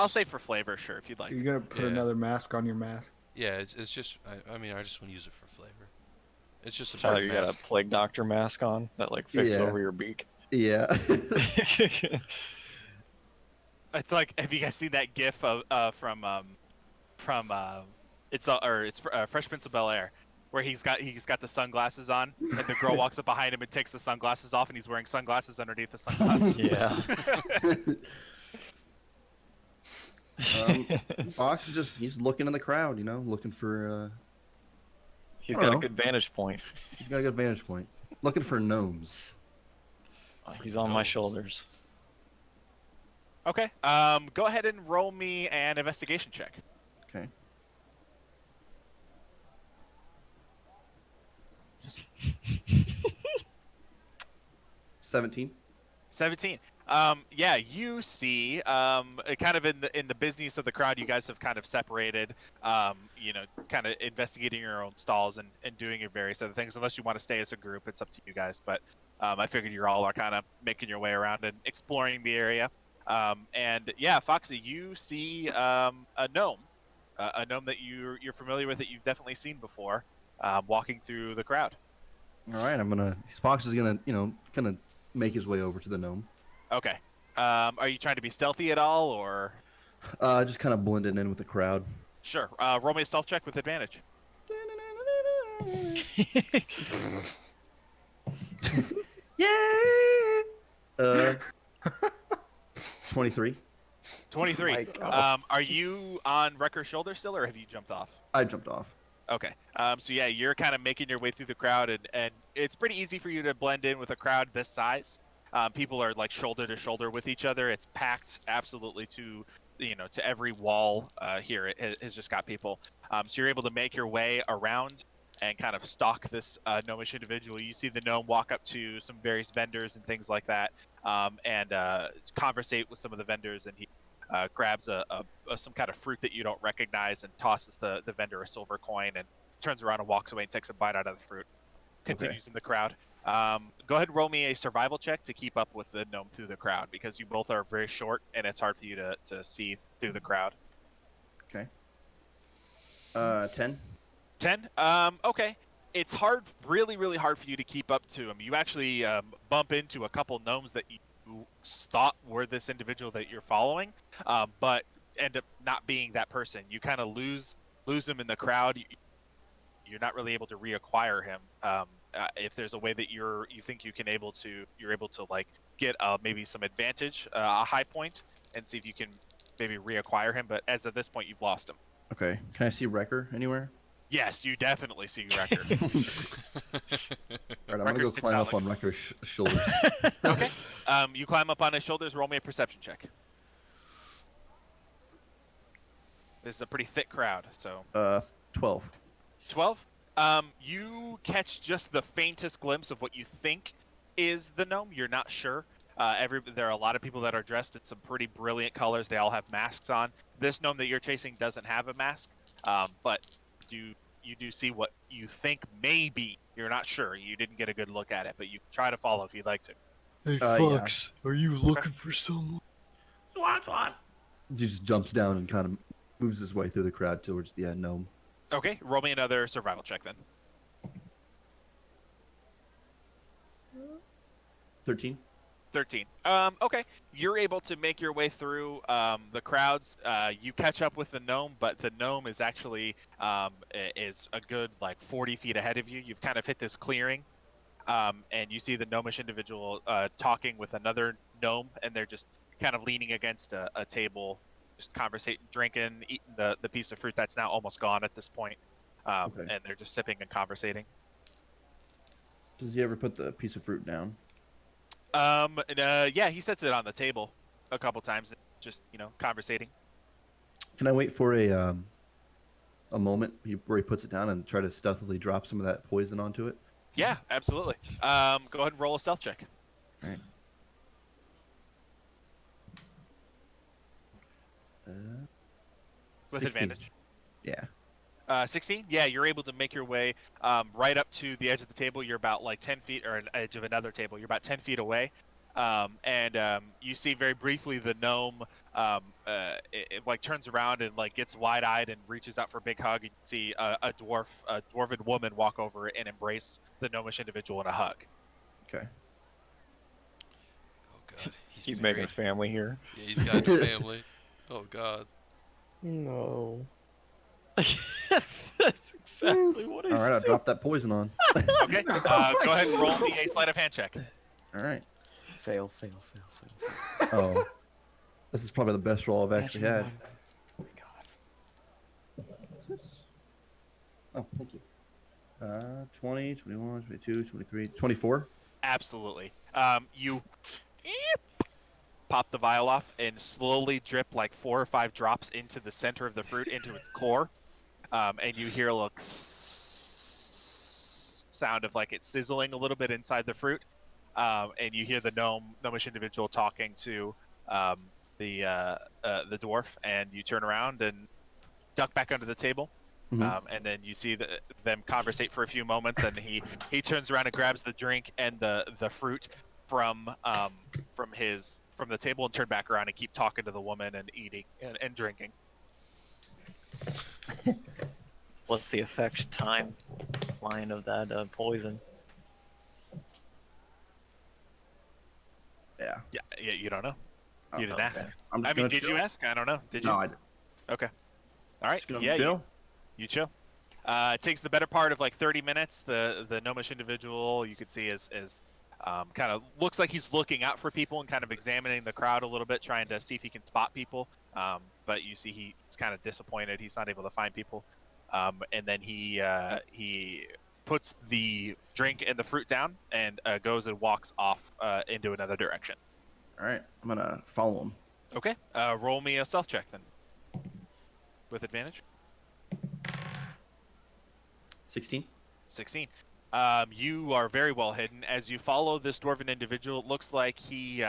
say for flavor, sure, if you'd like. You're gonna put Yeah. another mask on your mask. Yeah, it's just. I mean, I just want to use it for flavor. It's just a Tyler, bird you got a mask. plague doctor mask on that like fits Yeah. over your beak. Yeah. It's like, have you guys seen that GIF of from Fresh Prince of Bel-Air, where he's got the sunglasses on, and the girl walks up behind him and takes the sunglasses off, and he's wearing sunglasses underneath the sunglasses. Yeah. Fox is he's looking in the crowd, you know, looking for, He's I got don't a know. good vantage point. he's got a good vantage point. Looking for gnomes. He's on my Gnomes. shoulders. Okay. Go ahead and roll me an investigation check. Okay. $17. 17. Yeah, you see, kind of in the business of the crowd, you guys have kind of separated, kind of investigating your own stalls and doing your various other things. Unless you want to stay as a group, it's up to you guys. But I figured you all are kind of making your way around and exploring the area. And yeah, Foxy, you see a gnome that you're familiar with, that you've definitely seen before, walking through the crowd. All right, Fox is gonna, kind of make his way over to the gnome. Okay. Are you trying to be stealthy at all, or? Just kind of blending in with the crowd. Sure. Roll me a stealth check with advantage. Yeah. 23. 23. My God. Are you on Wrecker's shoulder still, or have you jumped off? I jumped off. Okay. So yeah, you're kind of making your way through the crowd, and it's pretty easy for you to blend in with a crowd this size. People are like shoulder to shoulder with each other. It's packed absolutely to every wall here. It has just got people. So you're able to make your way around and kind of stalk this gnomish individual. You see the gnome walk up to some various vendors and things like that, and conversate with some of the vendors, and he grabs some kind of fruit that you don't recognize and tosses the vendor a silver coin, and turns around and walks away and takes a bite out of the fruit. Continues in the crowd. Go ahead and roll me a survival check to keep up with the gnome through the crowd, because you both are very short and it's hard for you to see through the crowd. Okay. 10. 10? Okay. It's hard, really, really hard for you to keep up to him. You actually bump into a couple gnomes that you thought were this individual that you're following, but end up not being that person. You kind of lose him in the crowd. You're not really able to reacquire him. If there's a way that you're able to like get maybe some advantage, a high point, and see if you can maybe reacquire him. But as of this point, you've lost him. Okay. Can I see Wrecker anywhere? Yes, you definitely see Wrecker. All right, I'm gonna Wrecker go sticks climb out up like- on Wrecker's shoulders. Okay. You climb up on his shoulders. Roll me a perception check. This is a pretty thick crowd, so 12. 12. You catch just the faintest glimpse of what you think is the gnome. You're not sure. There are a lot of people that are dressed in some pretty brilliant colors. They all have masks on. This gnome that you're chasing doesn't have a mask, but you do see what you think may be. You're not sure. You didn't get a good look at it, but you try to follow if you'd like to. Hey, Yeah. Fox, are you looking for someone? He just jumps down and kind of moves his way through the crowd towards the gnome. Okay, roll me another survival check then. 13. 13. Okay. You're able to make your way through the crowds. You catch up with the gnome, but the gnome is actually is a good like 40 feet ahead of you. You've kind of hit this clearing, and you see the gnomish individual talking with another gnome, and they're just kind of leaning against a table, just conversating, drinking, eating the piece of fruit that's now almost gone at this point. Okay. And they're just sipping and conversating. Does he ever put the piece of fruit down? Yeah, he sets it on the table a couple times, just conversating. Can I wait for a moment where he puts it down and try to stealthily drop some of that poison onto it? Yeah, absolutely. Go ahead and roll a stealth check. All right. With 16. advantage. Yeah. 16? Yeah, you're able to make your way right up to the edge of the table. You're about like 10 feet, or an edge of another table. You're about 10 feet away. And you see very briefly the gnome it like turns around and like gets wide-eyed and reaches out for a big hug. And you see a dwarven woman walk over and embrace the gnomish individual in a hug. Okay. Oh god, He's making a married. family here. Yeah, he's got a family. Oh god. No. That's exactly what All right, I dropped that poison on. Okay, go ahead and roll me a sleight of hand check. All right. Fail. Oh, this is probably the best roll I've actually had. Oh my god. Oh, thank you. 20, 21, 22, 23, 24. Absolutely. You pop the vial off and slowly drip like 4 or 5 drops into the center of the fruit, into its core. And you hear a little sound of like it sizzling a little bit inside the fruit. And you hear the gnomish individual talking to the dwarf, and you turn around and duck back under the table. Mhm. And then you see them conversate for a few moments, and he turns around and grabs the drink and the fruit from the table, and turn back around and keep talking to the woman and eating and drinking. What's the effect time line of that poison? Yeah. Yeah, you don't know. You didn't Okay. ask. I'm just I mean, gonna did chill. you ask? I don't know. Did you? No, I didn't. Okay. All right. Just gonna Yeah, chill. you chill. It takes the better part of like 30 minutes. The gnomish individual you could see is kind of looks like he's looking out for people and kind of examining the crowd a little bit, trying to see if he can spot people. But you see he's kind of disappointed. He's not able to find people. And then he puts the drink and the fruit down and goes and walks off into another direction. All right, I'm gonna follow him. Okay. Roll me a stealth check then. With advantage. 16. 16. You are very well hidden. As you follow this dwarven individual, it looks like he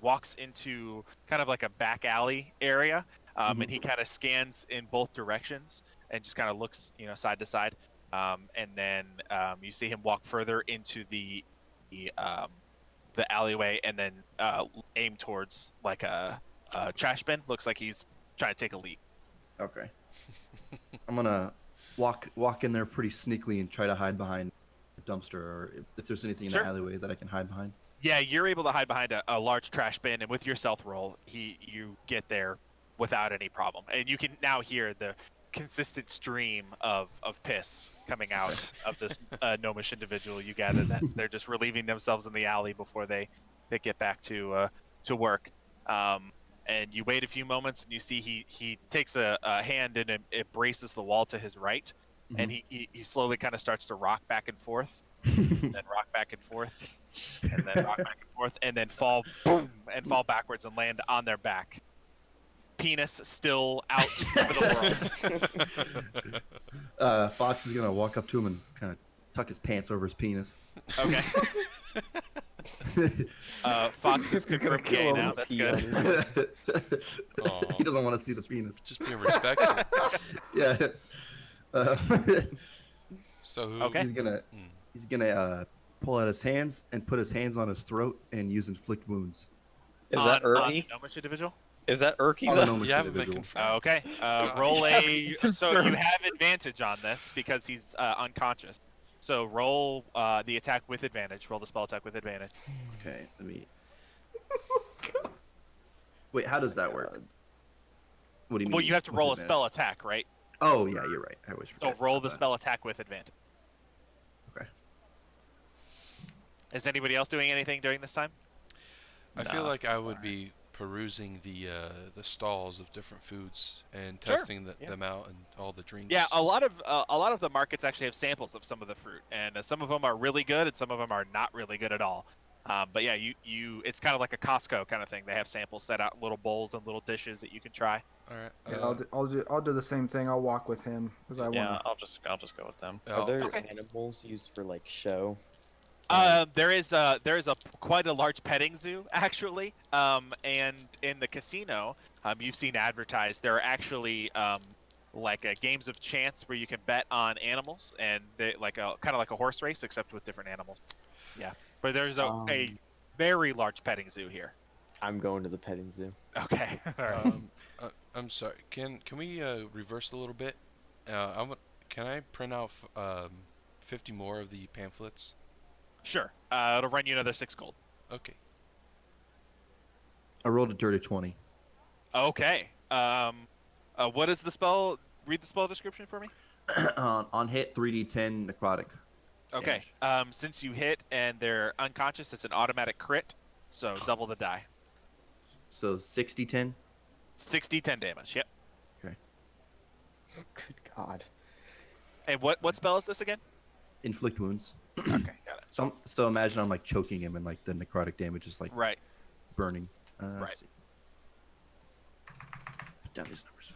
walks into kind of like a back alley area, and he kind of scans in both directions and just kind of looks, side to side. And then you see him walk further into the alleyway, and then aim towards like a trash bin. Looks like he's trying to take a leak. Okay. I'm gonna walk in there pretty sneakily and try to hide behind a dumpster, or if there's anything in Sure. the alleyway that I can hide behind. Yeah, you're able to hide behind a large trash bin, and with your stealth roll, you get there without any problem. And you can now hear the consistent stream of piss coming out of this gnomish individual. You gather that they're just relieving themselves in the alley before they get back to work. And you wait a few moments, and you see he takes a hand and it braces the wall to his right, and he slowly kind of starts to rock back and forth, and then rock back and forth, and then rock back and forth, and then fall backwards and land on their back. Penis still out for the world. Fox is gonna walk up to him and kind of tuck his pants over his penis. Okay. Fox is confirmed gay now. That's good. Aw. He doesn't want to see the penis. Just being respectful. Yeah. So who? Okay. He's gonna pull out his hands and put his hands on his throat and use inflict wounds. Is that on Erky? the gnomish individual? Is that Erky? On the though? gnomish You haven't been individual. confirmed. Okay. Roll a. So you have advantage on this because he's unconscious. So roll the attack with advantage. Roll the spell attack with advantage. Okay, let me. Wait, how does that work? What do you mean? Well, you have to with roll a advantage? spell attack, right? Oh yeah, you're right. I always So forget. roll about the that. spell attack with advantage. Okay. Is anybody else doing anything during this time? I feel Nah, like I would alright. be perusing the stalls of different foods and Sure, testing yeah. them out and all the drinks. Yeah, a lot of the markets actually have samples of some of the fruit, and some of them are really good, and some of them are not really good at all. But yeah, it's kind of like a Costco kind of thing. They have samples set out in little bowls and little dishes that you can try. All right. Yeah, I'll do the same thing. I'll walk with him because I Yeah, want I'll just go with them. Are there Okay. animals used for like show? There is a quite a large petting zoo actually, and in the casino, you've seen advertised there are actually like games of chance where you can bet on animals, and they like a kind of like a horse race except with different animals. Yeah, but there's a very large petting zoo here. I'm going to the petting zoo. Okay, all right. I'm sorry. Can we reverse a little bit? Can I print out 50 more of the pamphlets? Sure. It'll run you another 6 gold. Okay. I rolled a dirty 20. Okay. What is the spell? Read the spell description for me. On hit, 3d10 necrotic. Okay. damage. Since you hit and they're unconscious, it's an automatic crit, so double the die. So 60-10. 60, 10 damage. Yep. Good God. And what spell is this again? Inflict wounds. Okay, got it. So imagine I'm like choking him and like the necrotic damage is like Right. burning. Right. Let's see. Put down these numbers.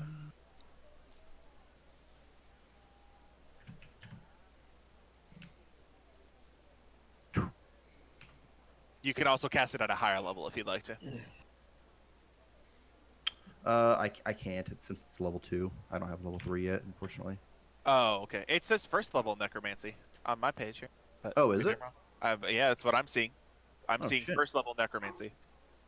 You can also cast it at a higher level if you'd like to. I can't. Since it's level 2. I don't have level 3 yet, unfortunately. Oh, okay. It says first level necromancy on my page here. But Oh, is maybe it? I'm wrong. Yeah, that's what I'm seeing. I'm Oh, seeing shit. first level necromancy.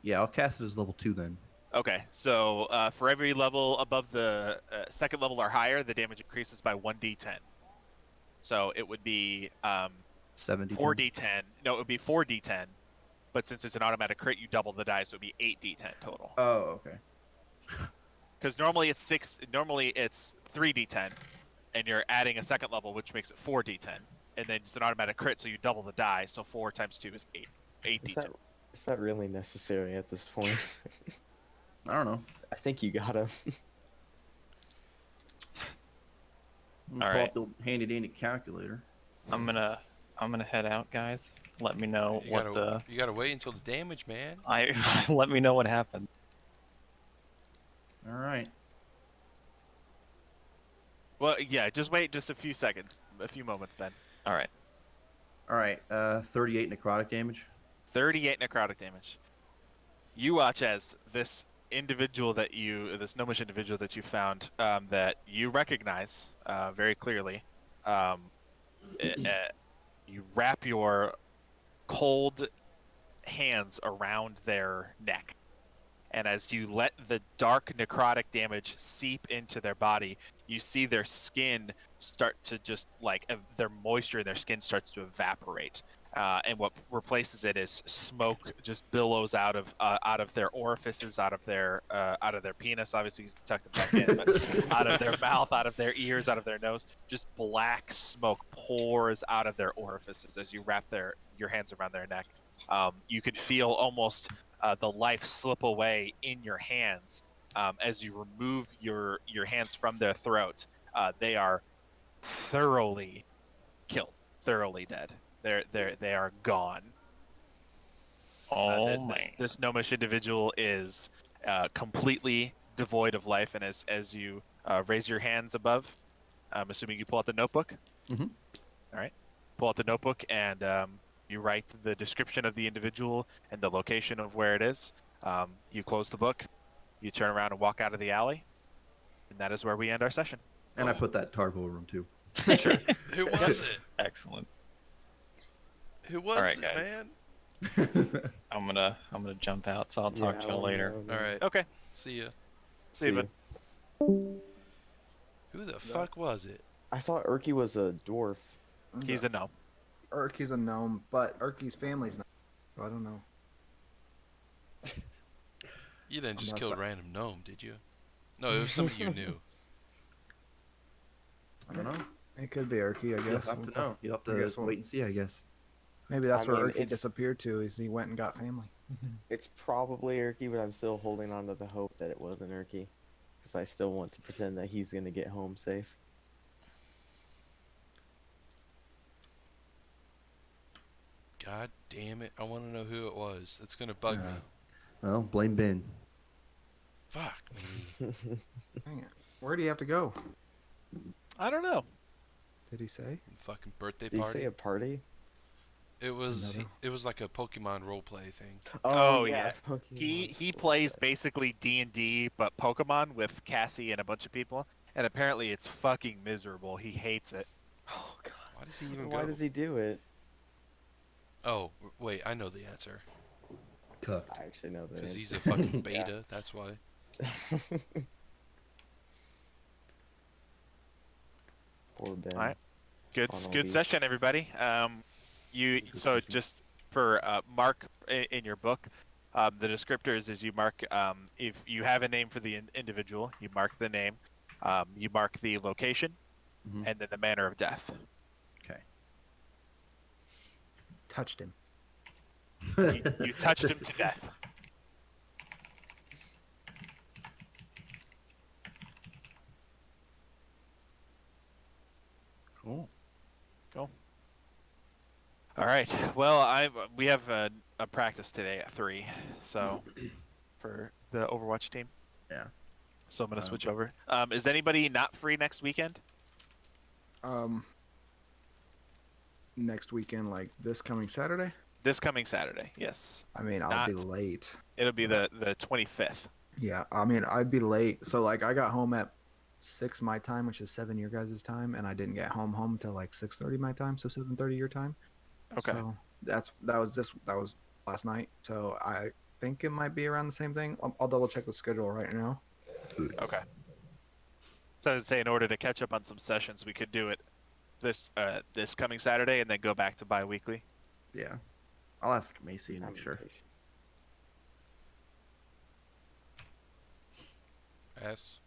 Yeah, I'll cast it as level 2 then. Okay, so for every level above the second level or higher, the damage increases by 1d10. So it would be 70. 4d10. No, it would be 4d10. But since it's an automatic crit, you double the die, so it would be 8d10 total. Oh, okay. Because normally it's 3d10, and you're adding a second level, which makes it 4d10, and then it's an automatic crit, so you double the die. So 4 times 2 is 8. 8d10. Is that really necessary at this point? I don't know. I think you gotta. Pull right. up the handy dandy calculator. I'm gonna head out, guys. Let me know You what gotta, you gotta wait until the damage, man. let me know what happened. All right. Well, yeah, just wait just a few seconds, a few moments, Ben. All right. All right. 38 necrotic damage. 38 necrotic damage. You watch as this gnomish individual that you found, that you recognize very clearly, you wrap your cold hands around their neck. And as you let the dark necrotic damage seep into their body, you see their skin start to just their moisture in their skin starts to evaporate. And what replaces it is smoke just billows out of their orifices, out of their penis. Obviously, he's tucked it back in, but out of their mouth, out of their ears, out of their nose. Just black smoke pours out of their orifices as you wrap your hands around their neck. You can feel almost the life slip away in your hands as you remove your hands from their throats. They are thoroughly killed, thoroughly dead. They are gone. Oh my. This gnomish individual is completely devoid of life, and as you raise your hands above, I'm assuming you pull out the notebook. Mhm. All right, pull out the notebook and you write the description of the individual and the location of where it is. You close the book, you turn around and walk out of the alley, and that is where we end our session. And I put that Tarbo room too. Sure. Who was it? Excellent. Who was All right, it, guys. man? I'm gonna jump out, so I'll talk to you later. All right. Okay. See ya. See you, bud. Who the fuck was it? I thought Urki was a dwarf. He's a gnome. Urky's a gnome, but Urky's family's not. So I don't know. You didn't just Unless kill a I- random gnome, did you? No, it was somebody you knew. I don't know. It could be Urky, I You'll guess. have to know. You'll have I to guess we'll- wait and see, I guess. Maybe that's I where mean, Urky it's- disappeared to. Is he went and got family. It's probably Erky, but I'm still holding on to the hope that it wasn't Erky. Because I still want to pretend that he's going to get home safe. God damn it! I want to know who it was. It's gonna bug me. Well, blame Ben. Fuck me. Dang it. Where do you have to go? I don't know. Did he say? Fucking birthday Did you party. say a party? It was Another- it was like a Pokemon roleplay thing. Oh, yeah. Pokemon. He plays basically D&D but Pokemon with Cassie and a bunch of people, and apparently it's fucking miserable. He hates it. Oh god. Why does he even Why go? does he do it? Oh wait, I know the answer. Cooked. I actually know that. Because he's a fucking beta. That's why. Poor Ben. Alright. Good On all good these. session, everybody. Just for mark in your book, the descriptors is you mark if you have a name for the individual, you mark the name, you mark the location, Mhm. and then the manner of death. Okay. Touched him. You touched him to death. Cool. All right. Well, we have a practice today at 3, so for the Overwatch team. Yeah. So I'm gonna switch over. Is anybody not free next weekend? Next weekend, like this coming Saturday. This coming Saturday, yes. I mean, I'll Not- be late. It'll be the 25th. Yeah, I mean, I'd be late. So like, I got home at 6 my time, which is 7 your guys' time, and I didn't get home till like 6:30 my time, so 7:30 your time. Okay. So that was last night. So I think it might be around the same thing. I'll double check the schedule right now. Okay. So I'd say in order to catch up on some sessions, we could do it this coming Saturday and then go back to bi-weekly. Yeah. I'll ask Macy and I'm make sure. impatient. S.